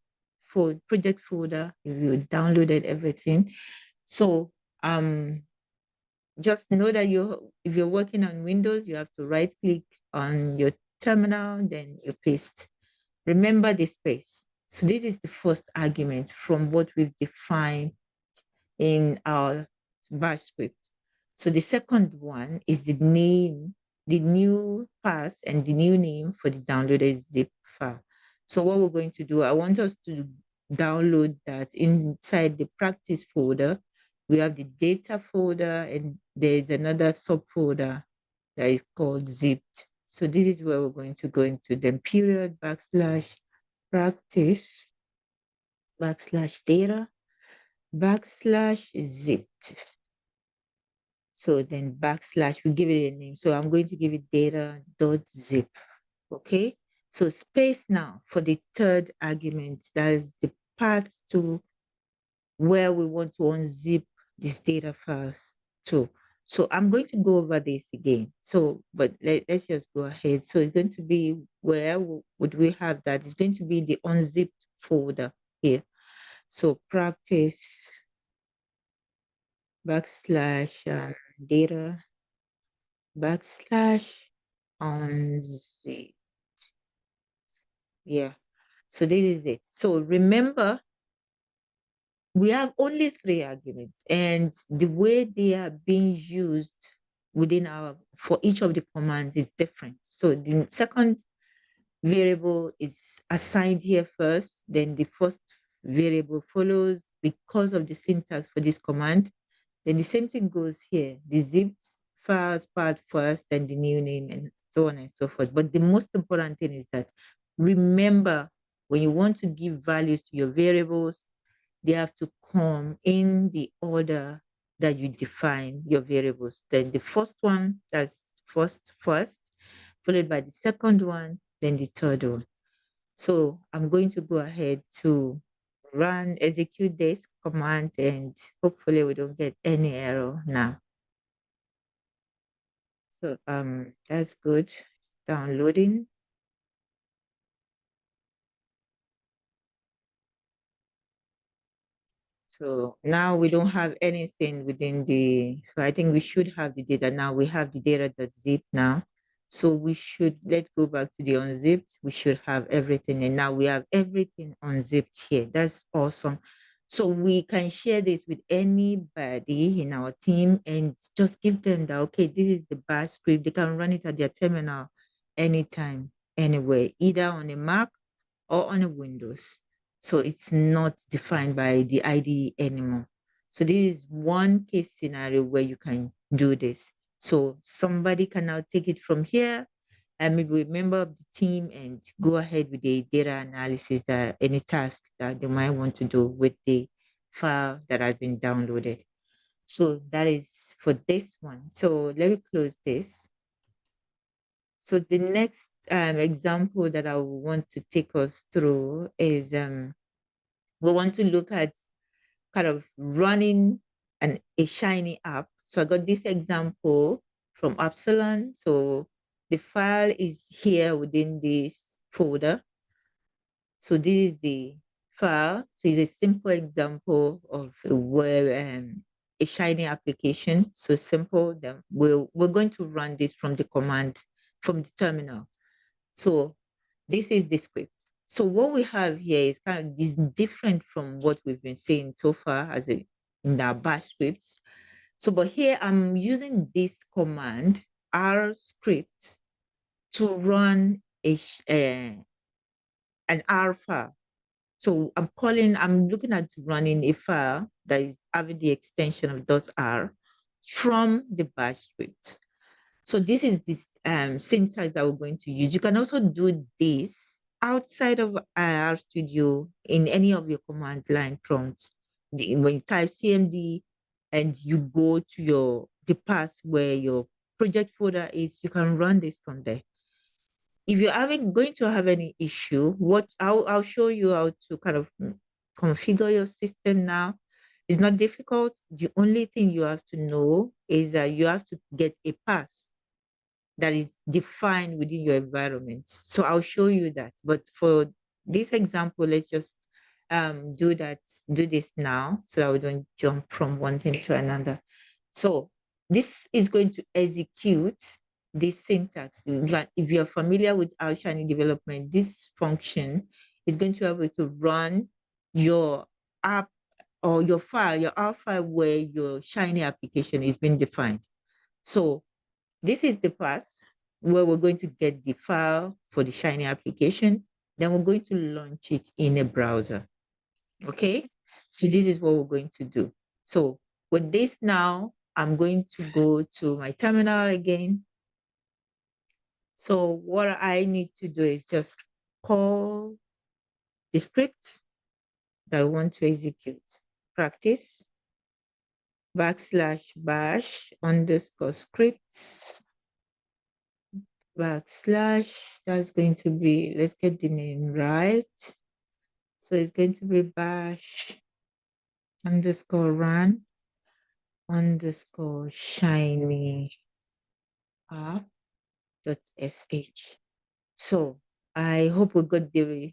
project folder, if you downloaded everything. So just know that if you're working on Windows, you have to right click on your terminal, then you paste. Remember the space. So this is the first argument from what we've defined in our bash script. So the second one is the name, the new path and the new name for the downloaded zip file. So what we're going to do, I want us to download that inside the practice folder. We have the data folder and there's another subfolder that is called zipped. So this is where we're going to go into the period backslash practice backslash data backslash zipped. So then backslash, we give it a name. So I'm going to give it data.zip. Okay. So space now for the third argument. That is the path to where we want to unzip this data files to. So I'm going to go over this again. So, but let's just go ahead. So it's going to be where would we have that? It's going to be in the unzipped folder here. So practice backslash data backslash unzip. Yeah. So this is it. So remember, we have only three arguments, and the way they are being used within our for each of the commands is different. So the second variable is assigned here first, then the first variable follows because of the syntax for this command. Then the same thing goes here, the zipped files part first, then the new name, and so on and so forth. But the most important thing is that remember, when you want to give values to your variables, they have to come in the order that you define your variables. Then the first one, that's first, followed by the second one, then the third one. So I'm going to go ahead to execute this command, and hopefully we don't get any error now. So that's good. It's downloading. So now we don't have anything within so I think we should have the data now. We have the data.zip now. So let's go back to the unzipped. We should have everything. And now we have everything unzipped here. That's awesome. So we can share this with anybody in our team and just give them that, okay, this is the bash script. They can run it at their terminal anytime, anywhere, either on a Mac or on a Windows. So it's not defined by the IDE anymore. So this is one case scenario where you can do this. So somebody can now take it from here and maybe a member of the team and go ahead with the data analysis, that any task that they might want to do with the file that has been downloaded. So that is for this one. So let me close this. So the next example that I want to take us through is we want to look at kind of running a Shiny app. So I got this example from Epsilon. So the file is here within this folder. So this is the file. So it's a simple example of a web a Shiny application. So simple. Then we're going to run this from the command from the terminal. So this is the script. So what we have here is kind of this different from what we've been seeing so far in our bash scripts. So, but here I'm using this command, R script, to run an R file. So I'm looking at running a file that is having the extension of .r from the bash script. So this is this syntax that we're going to use. You can also do this outside of IR Studio in any of your command line prompts. When you type CMD and you go to the path where your project folder is, you can run this from there. If you're going to have any issue, I'll show you how to kind of configure your system now. It's not difficult. The only thing you have to know is that you have to get a path that is defined within your environment. So I'll show you that. But for this example, let's just do that, do this now so that we don't jump from one thing to another. So this is going to execute this syntax. If you're familiar with Shiny development, this function is going to be able to run your app or your file, your R file where your Shiny application is being defined. So this is the path where we're going to get the file for the Shiny application. Then we're going to launch it in a browser. Okay, so this is what we're going to do. So with this now, I'm going to go to my terminal again. So what I need to do is just call the script that I want to execute. Practice /bash underscore scripts / that's going to be, let's get the name right. So it's going to be bash underscore run underscore shiny app.sh. So I hope we got the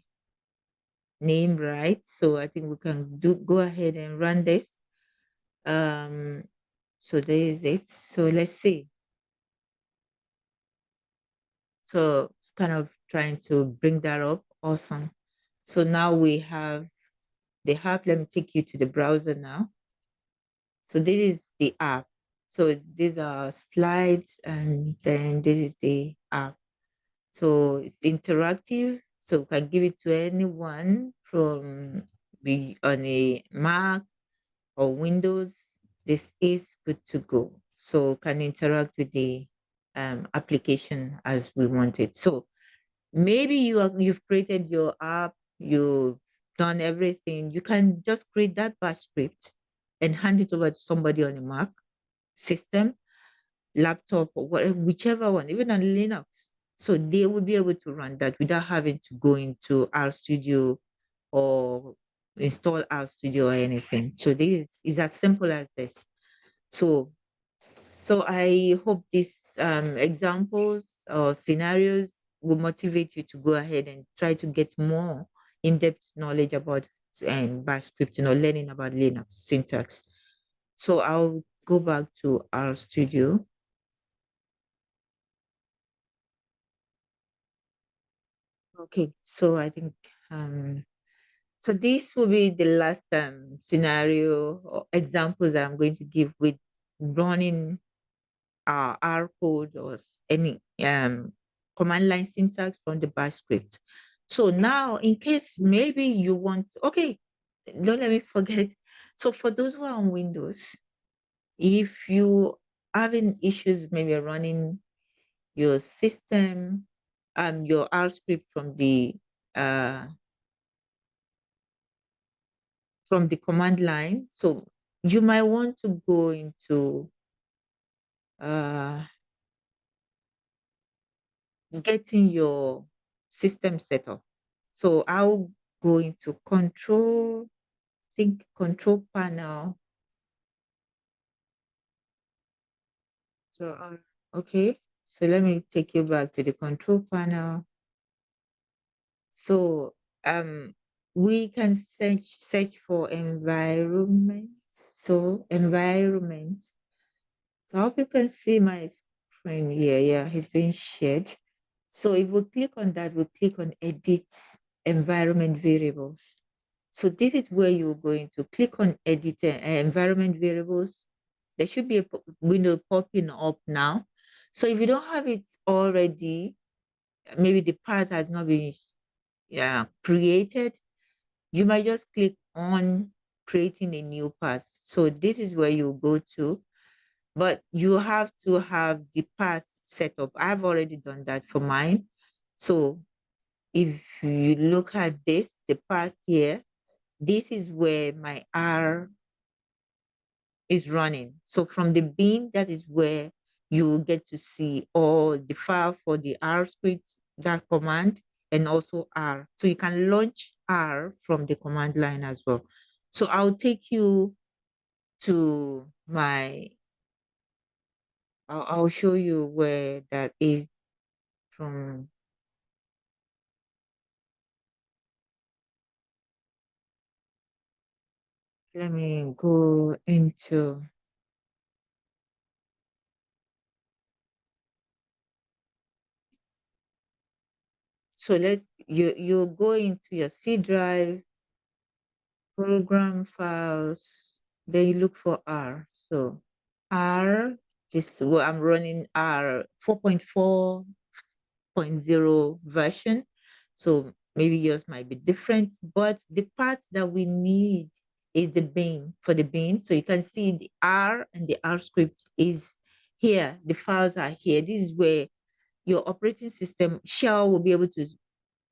name right. So I think we can go ahead and run this. So there is it. So let's see. So it's kind of trying to bring that up. Awesome. So now we have the app. Let me take you to the browser now. So this is the app. So these are slides, and then this is the app. So it's interactive. So we can give it to anyone from on a Mac or Windows. This is good to go. So can interact with the application as we want it. So maybe you've created your app, you've done everything. You can just create that bash script and hand it over to somebody on a Mac system, laptop, or whatever, whichever one, even on Linux. So they will be able to run that without having to go into our studio or install our studio or anything. So this is as simple as this. So, so I hope these examples or scenarios will motivate you to go ahead and try to get more in-depth knowledge about bash scripting or learning about Linux syntax. So I'll go back to our studio. Okay, so I think so this will be the last scenario or examples that I'm going to give with running R code or any command line syntax from the bash script. So now, in case maybe you want, okay, don't let me forget it. So for those who are on Windows, if you having issues maybe running your system, your R script uh from the command line, so you might want to go into uh getting your system set up. So I'll go into control panel. So okay, so let me take you back to the control panel. So we can search for environment. So environment. So I hope you can see my screen here. Yeah, it's being shared. So if we click on that, we click on edit environment variables. So this is where you're going to click on edit environment variables. There should be a window popping up now. So if you don't have it already, maybe the path has not been created, you might just click on creating a new path. So this is where you go to, but you have to have the path set up. I've already done that for mine. So if you look at this, the path here, this is where my R is running. So from the bin, that is where you get to see all the file for the R script, that command, and also R. So you can launch R from the command line as well. So I'll take you to I'll show you where that is from. let me go into, so you go into your C drive, program files, then you look for R. So R, this well, I'm running R 4.4.0 version. So maybe yours might be different, but the part that we need is the bin for the bin. So you can see the R and the R script is here. The files are here. This is where your operating system shell will be able to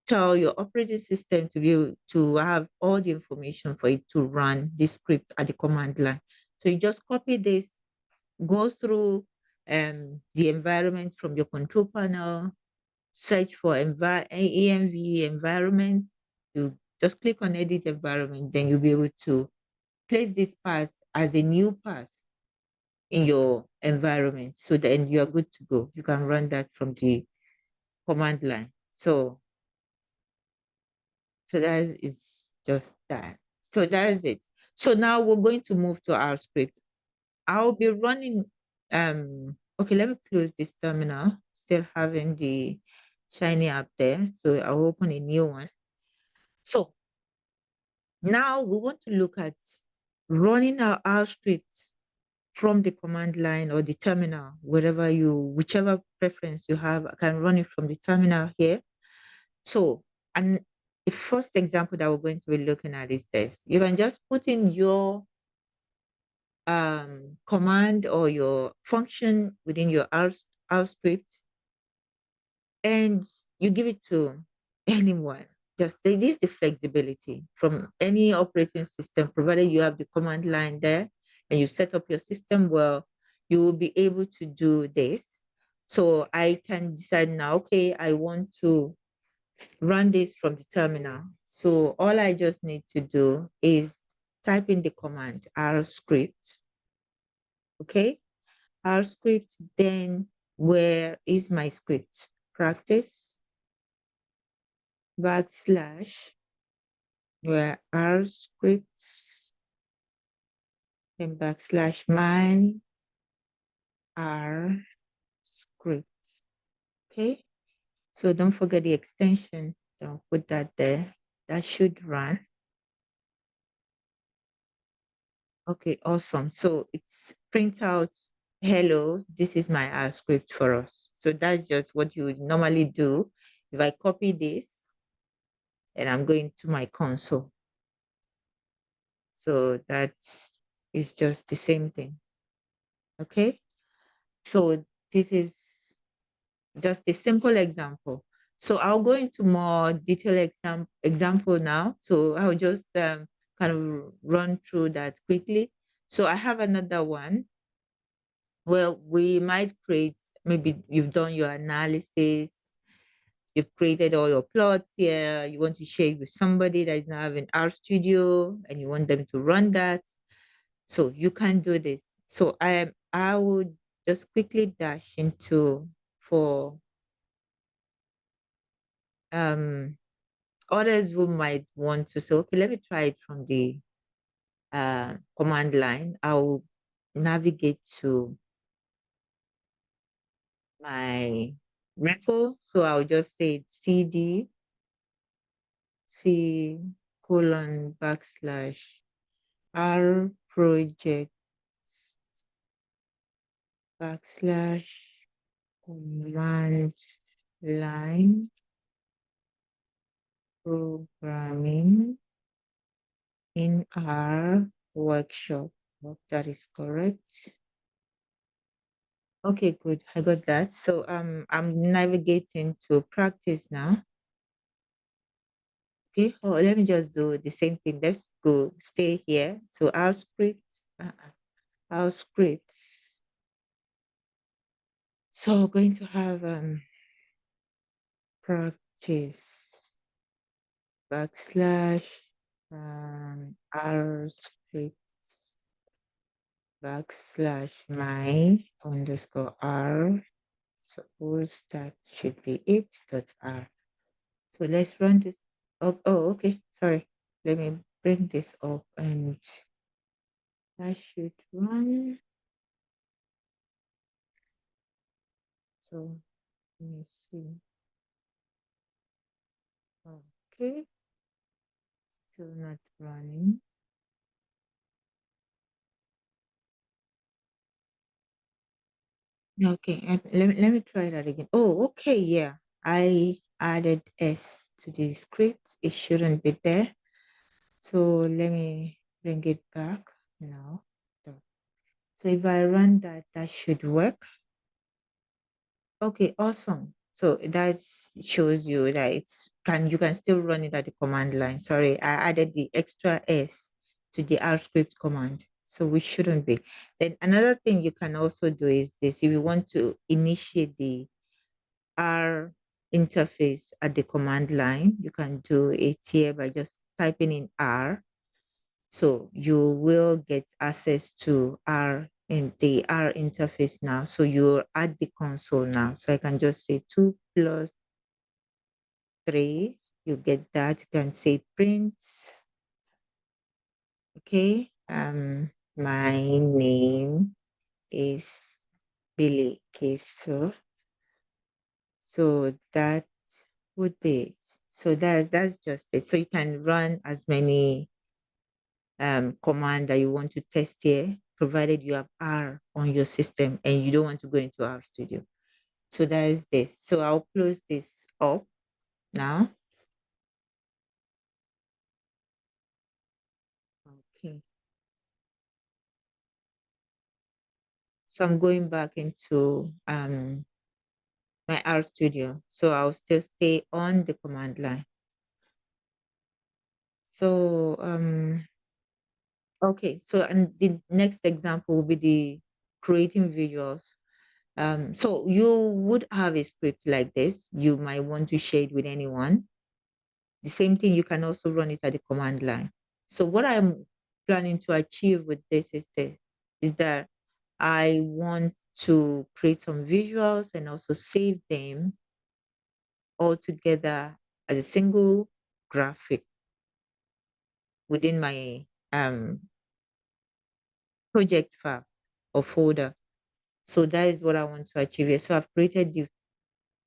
tell your operating system to be able to have all the information for it to run this script at the command line. So you just copy this, go through the environment from your control panel, search for ENV environment. You just click on edit environment, then you'll be able to place this path as a new path in your environment. So then you are good to go. You can run that from the command line. So that is just that. So that is it. So now we're going to move to our script. I'll be running, okay, let me close this terminal, still having the Shiny app there. So I'll open a new one. So now we want to look at running our scripts from the command line or the terminal, whichever preference you have, I can run it from the terminal here. So, and the first example that we're going to be looking at is this. You can just put in your command or your function within your R script, and you give it to anyone. Just this is the flexibility from any operating system, provided you have the command line there and you set up your system well, you will be able to do this. So I can decide now, okay, I want to run this from the terminal. So all I just need to do is type in the command R script. Okay, R script, then where is my script? Practice backslash where R scripts, then backslash my R script. Okay, so don't forget the extension. Don't put that there. That should run. Okay, awesome. So it's print out, hello, this is my R script for us. So that's just what you would normally do. If I copy this and I'm going to my console. So that is just the same thing. Okay. So this is just a simple example. So I'll go into more detailed example now. So I'll just kind of run through that quickly. So I have another one. Well, we might create, maybe you've done your analysis, you've created all your plots here, you want to share it with somebody that is now having R Studio and you want them to run that. So you can do this. So I would just quickly dash into for um others who might want to say, okay, let me try it from the command line. I'll navigate to my repo. So I'll just say CD C colon backslash R project backslash command line programming in R workshop. Hope that is correct. Okay, good. I got that. So I'm navigating to practice now. Okay, oh, let me just do the same thing. Let's go stay here. So our scripts. So we're going to have practice backslash R scripts backslash my underscore R. Suppose that should be it. Dot R. So let's run this. Oh, okay. Sorry. Let me bring this up and That should run. So let me see. Okay, still not running. Okay, let me try that again. Oh, okay, yeah. I added S to the script. It shouldn't be there. So let me bring it back now. So if I run that, that should work. Okay, awesome. So that shows you that you can still run it at the command line. Sorry, I added the extra S to the R script command. So we shouldn't be. Then another thing you can also do is this. If you want to initiate the R interface at the command line, you can do it here by just typing in R. So you will get access to R in the R interface now. So you're at the console now. So I can just say 2 plus 3. You get that. You can say print. Okay. My name is Bilikisu. So that would be it. So that's just it. So you can run as many command that you want to test here, provided you have R on your system and you don't want to go into R Studio. So that is this. So I'll close this up now. Okay. So I'm going back into my R Studio. So I'll still stay on the command line. So okay. So and the next example will be the creating visuals. So you would have a script like this. You might want to share it with anyone. The same thing, you can also run it at the command line. So what I'm planning to achieve with this is that I want to create some visuals and also save them all together as a single graphic within my project file or folder. So that is what I want to achieve here. So I've created the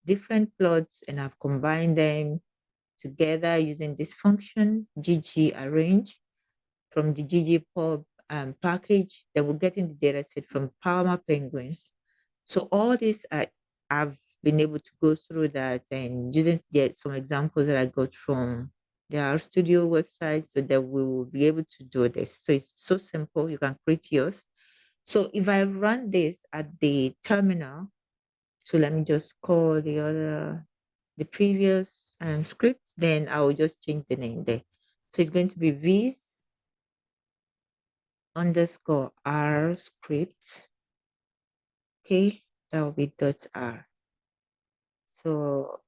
different plots and I've combined them together using this function, gg arrange. From the ggpub package that will get in the data set from Palmer Penguins. So all this, I've been able to go through that and using some examples that I got from the R Studio website so that we will be able to do this. So it's so simple. You can create yours. So if I run this at the terminal, so let me just call the previous script, then I will just change the name there. So it's going to be V's underscore R script. Okay, that will be dot R. So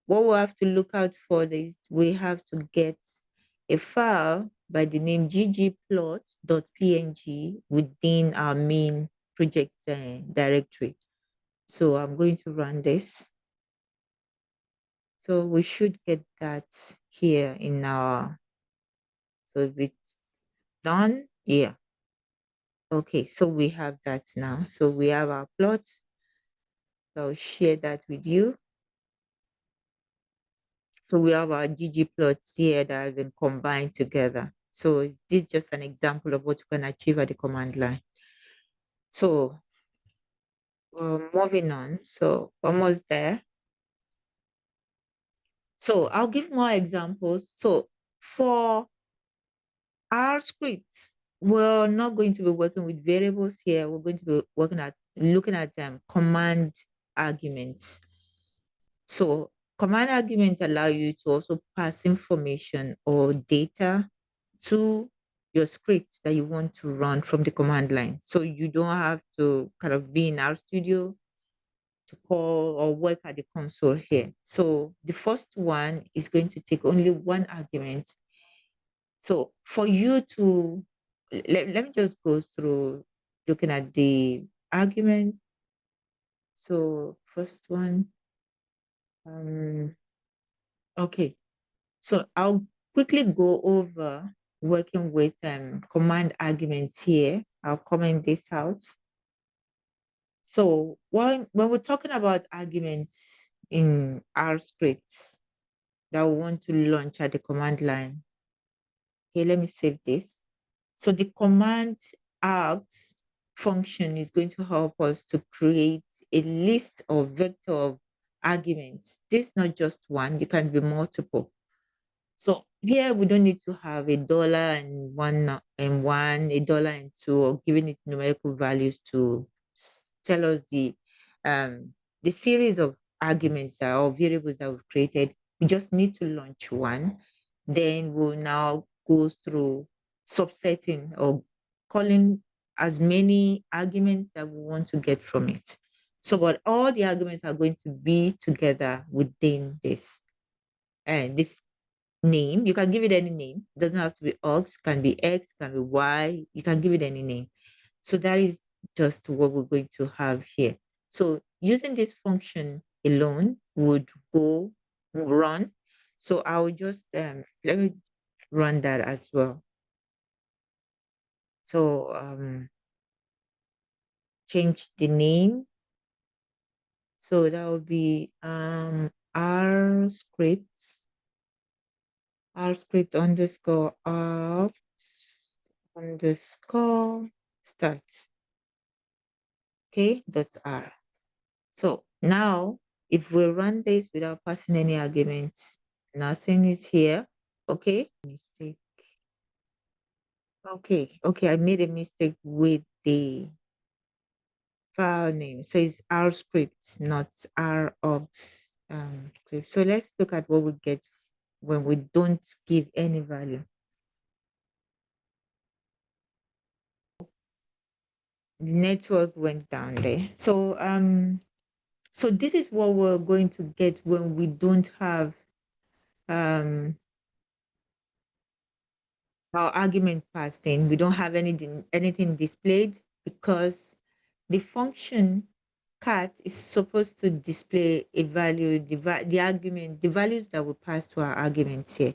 what we have to look out for is we have to get a file by the name ggplot.png within our main project directory. So I'm going to run this. So we should get that here in our, so if it's done, yeah. Okay, so we have that now. So we have our plot. So I'll share that with you. So we have our ggplots here that have been combined together. So this is just an example of what you can achieve at the command line. So moving on. So almost there. So I'll give more examples. So for our scripts, we're not going to be working with variables here. We're going to be looking at command arguments. So command arguments allow you to also pass information or data to your script that you want to run from the command line. So you don't have to kind of be in our studio to call or work at the console here. So the first one is going to take only one argument. So for you to, let me just go through looking at the argument. So first one, okay. So I'll quickly go over working with command arguments here. I'll comment this out. So when we're talking about arguments in our scripts that we want to launch at the command line, okay, let me save this. So the command args function is going to help us to create a list or vector of arguments. This is not just one, you can be multiple. So here we don't need to have a dollar and one, a dollar and two, or giving it numerical values to tell us the series of arguments or variables that we've created. We just need to launch one. Then we'll now go through subsetting or calling as many arguments that we want to get from it. So, but all the arguments are going to be together within this name. You can give it any name. It doesn't have to be ox, can be X, can be Y. You can give it any name. So that is just what we're going to have here. So using this function alone would run. So I will just let me run that as well. So change the name. So that would be R script underscore of underscore start. Okay, that's R. So now if we run this without passing any arguments, nothing is here. Okay, mistake. Okay, I made a mistake with the file name. So it's R script, not R ops script. So let's look at what we get when we don't give any value. The network went down there. So this is what we're going to get when we don't have our argument passed in. We don't have anything displayed because the function cat is supposed to display a value, the argument, the values that we pass to our arguments here.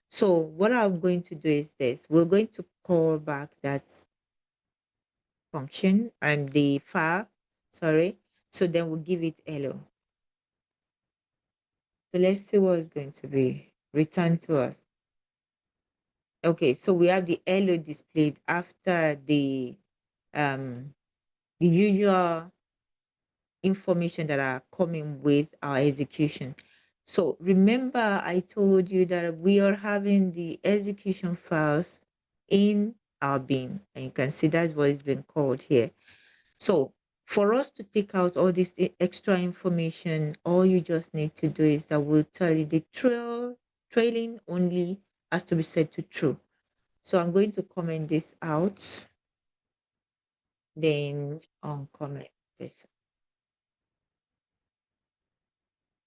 So what I'm going to do is this. We're going to call back that function and the file, sorry. So then we'll give it hello. So let's see what is going to be returned to us. Okay, so we have the hello displayed after the usual information that are coming with our execution. So remember, I told you that we are having the execution files in our bin, and you can see that's what is being called here. So for us to take out all this extra information, all you just need to do is that we'll tell you the trailing only has to be set to true. So I'm going to comment this out, then uncomment this.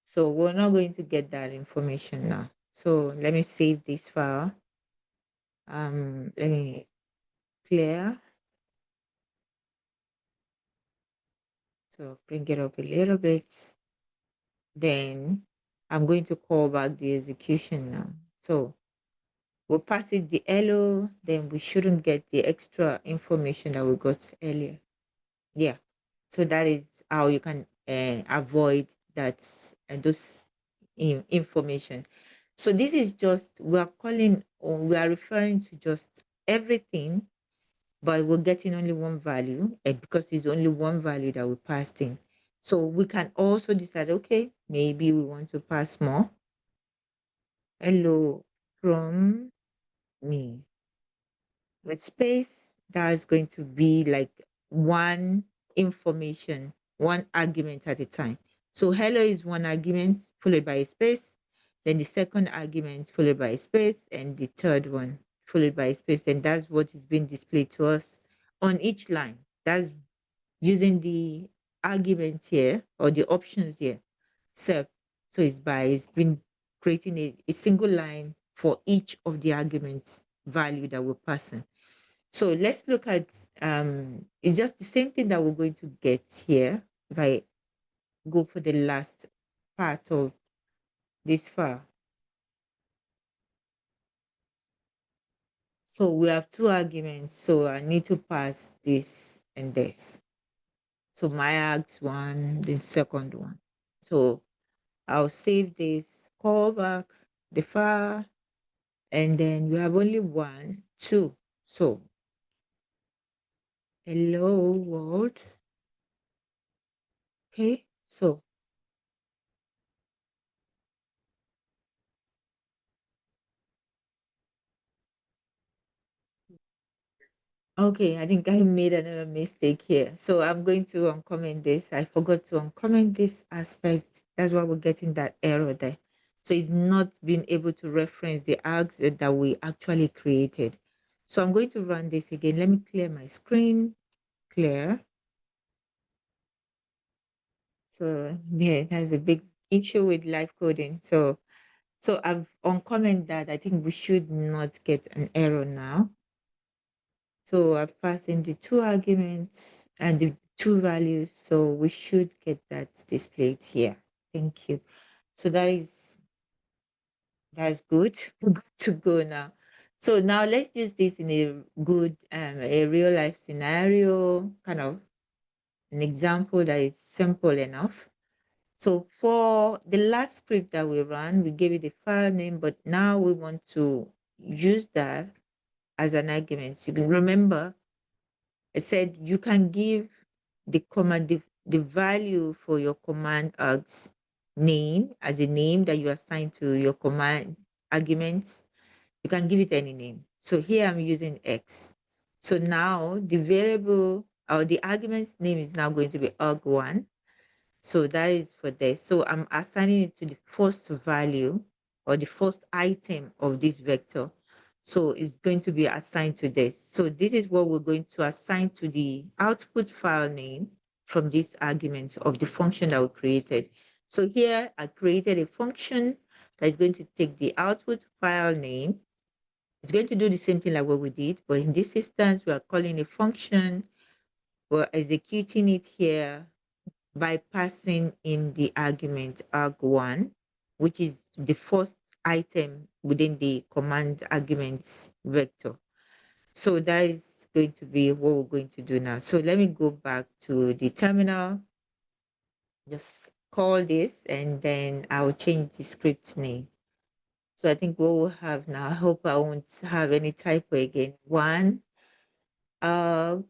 So we're not going to get that information now. So let me save this file. Let me clear. So bring it up a little bit. Then I'm going to call back the execution now. So we'll pass it the hello, then we shouldn't get the extra information that we got earlier. Yeah. So that is how you can avoid that and those information. So this is just, we are calling or we are referring to just everything, but we're getting only one value because it's only one value that we passed in. So we can also decide, okay, maybe we want to pass more. Hello from me. With space, that's going to be like one information, one argument at a time. So hello is one argument followed by a space, then the second argument followed by a space, and the third one followed by a space. And that's what is being displayed to us on each line. That's using the arguments here or the options here. So it's been creating a single line for each of the arguments value that we're passing. So let's look at, it's just the same thing that we're going to get here if I go for the last part of this file. So we have two arguments. So I need to pass this and this. So my args one, the second one. So I'll save this, call back the file, and then we have only one, two. So hello world. Okay, so okay, I think I made another mistake here. So I'm going to uncomment this. I forgot to uncomment this aspect. That's why we're getting that error there. So it's not being able to reference the args that we actually created. So I'm going to run this again. Let me clear my screen. Clear. So yeah, there's a big issue with live coding. So I've uncommented that. I think we should not get an error now. So I've passed in the two arguments and the two values. So we should get that displayed here. Thank you. So that's good. We're good to go now. So now let's use this in a good a real life scenario, kind of an example that is simple enough. So for the last script that we ran, we gave it a file name, but now we want to use that as an argument. You can remember I said you can give the command, the value for your command args name as a name that you assign to your command arguments. You can give it any name. So here I'm using X. So now the variable or the argument's name is now going to be arg1. So that is for this. So I'm assigning it to the first value or the first item of this vector. So it's going to be assigned to this. So this is what we're going to assign to the output file name from this argument of the function that we created. So here I created a function that is going to take the output file name. It's going to do the same thing like what we did, but in this instance, we are calling a function. We're executing it here by passing in the argument arg1, which is the first item within the command arguments vector. So that is going to be what we're going to do now. So let me go back to the terminal, just call this, and then I'll change the script name. So I think what we'll have now, I hope I won't have any typo again. One args.r.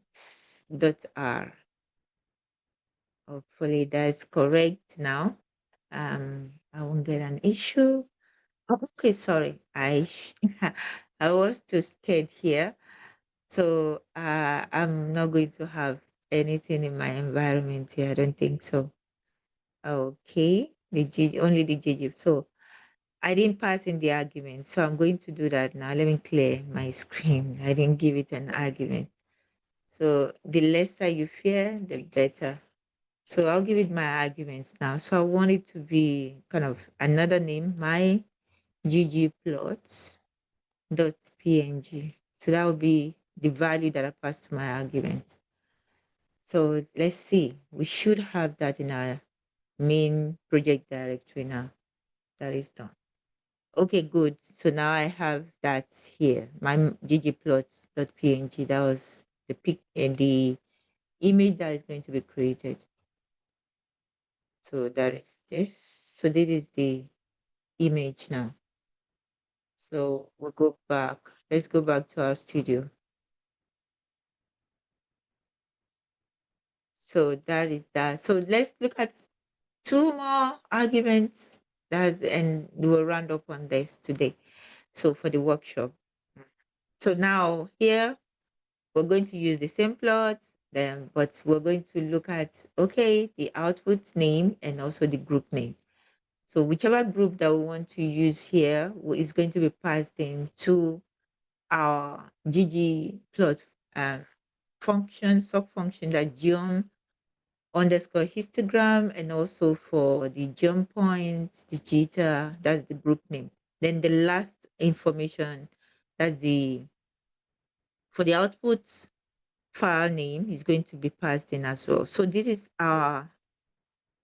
Hopefully that's correct now. I won't get an issue. Oh, okay, sorry. I was too scared here. So I'm not going to have anything in my environment here. I don't think so. Okay, only the GG. So I didn't pass in the argument. So I'm going to do that now. Let me clear my screen. I didn't give it an argument. So the lesser you fear, the better. So I'll give it my arguments now. So I want it to be kind of another name, my ggplots.png. So that would be the value that I pass to my argument. So let's see. We should have that in our main project directory now. That is done. Okay, good. So now I have that here. My ggplots.png. That was the pic and the image that is going to be created. So that is this. So this is the image now. So we'll go back. Let's go back to our studio. So that is that. So let's look at two more arguments. And we'll round up on this today. So for the workshop. So now here we're going to use the same plots, but we're going to look at the output name and also the group name. So whichever group that we want to use here is going to be passed into our ggplot uh, function, sub-function that geom_histogram, and also for the geom points, the jitter, that's the group name. Then the last information, that's for the output file name is going to be passed in as well. So this is our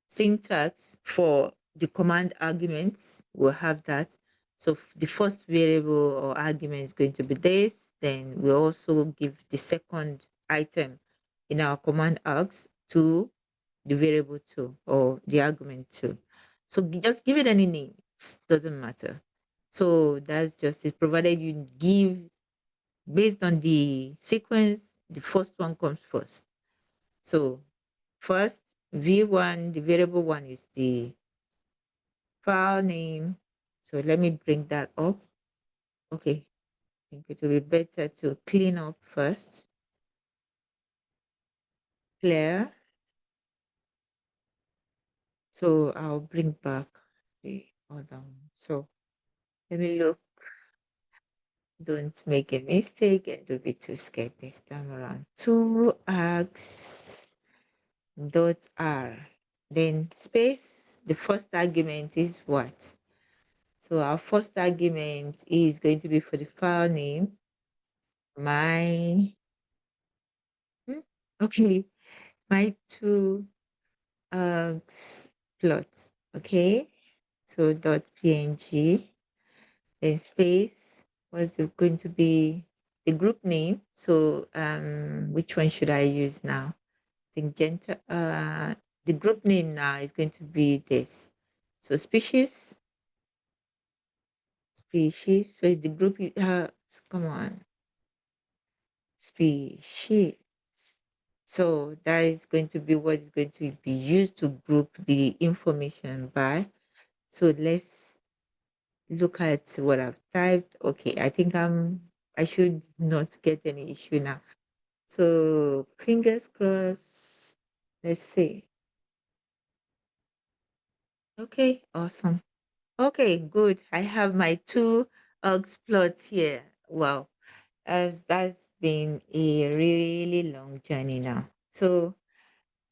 syntax for the command arguments. We'll have that. So the first variable or argument is going to be this. then we also give the second item in our command args to the variable two or the argument two. So just give it any name. It doesn't matter. So that's just it. Provided you give based on the sequence, the first one comes first. So first V1, the variable one is the file name. So let me bring that up. Okay. I think it will be better to clean up first. Clear. So I'll bring back the other one. So let me look. Don't make a mistake and don't be too scared this time around. Two args dot r. Then space. The first argument is what? So our first argument is going to be for the file name. My okay. My two plots. Okay. So dot png. Then space was it going to be the group name. So which one should I use now? I think the group name now is going to be this. So species. So it's the group come on. Species. So that is going to be what is going to be used to group the information by. So let's look at what I've typed. Okay, I think I should not get any issue now. So fingers crossed. Let's see. Okay, awesome. Okay, good. I have my two plots here. Wow. As that's been a really long journey now. So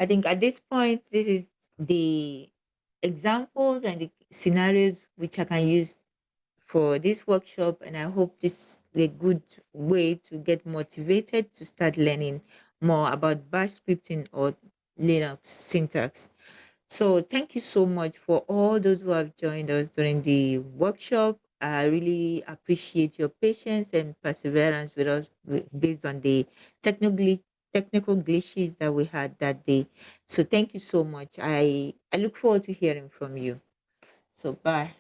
I think at this point, this is the examples and the scenarios which I can use for this workshop. And I hope this is a good way to get motivated to start learning more about bash scripting or Linux syntax. So thank you so much for all those who have joined us during the workshop. I really appreciate your patience and perseverance with us based on the technical technical glitches that we had that day. So thank you so much. I look forward to hearing from you. So bye.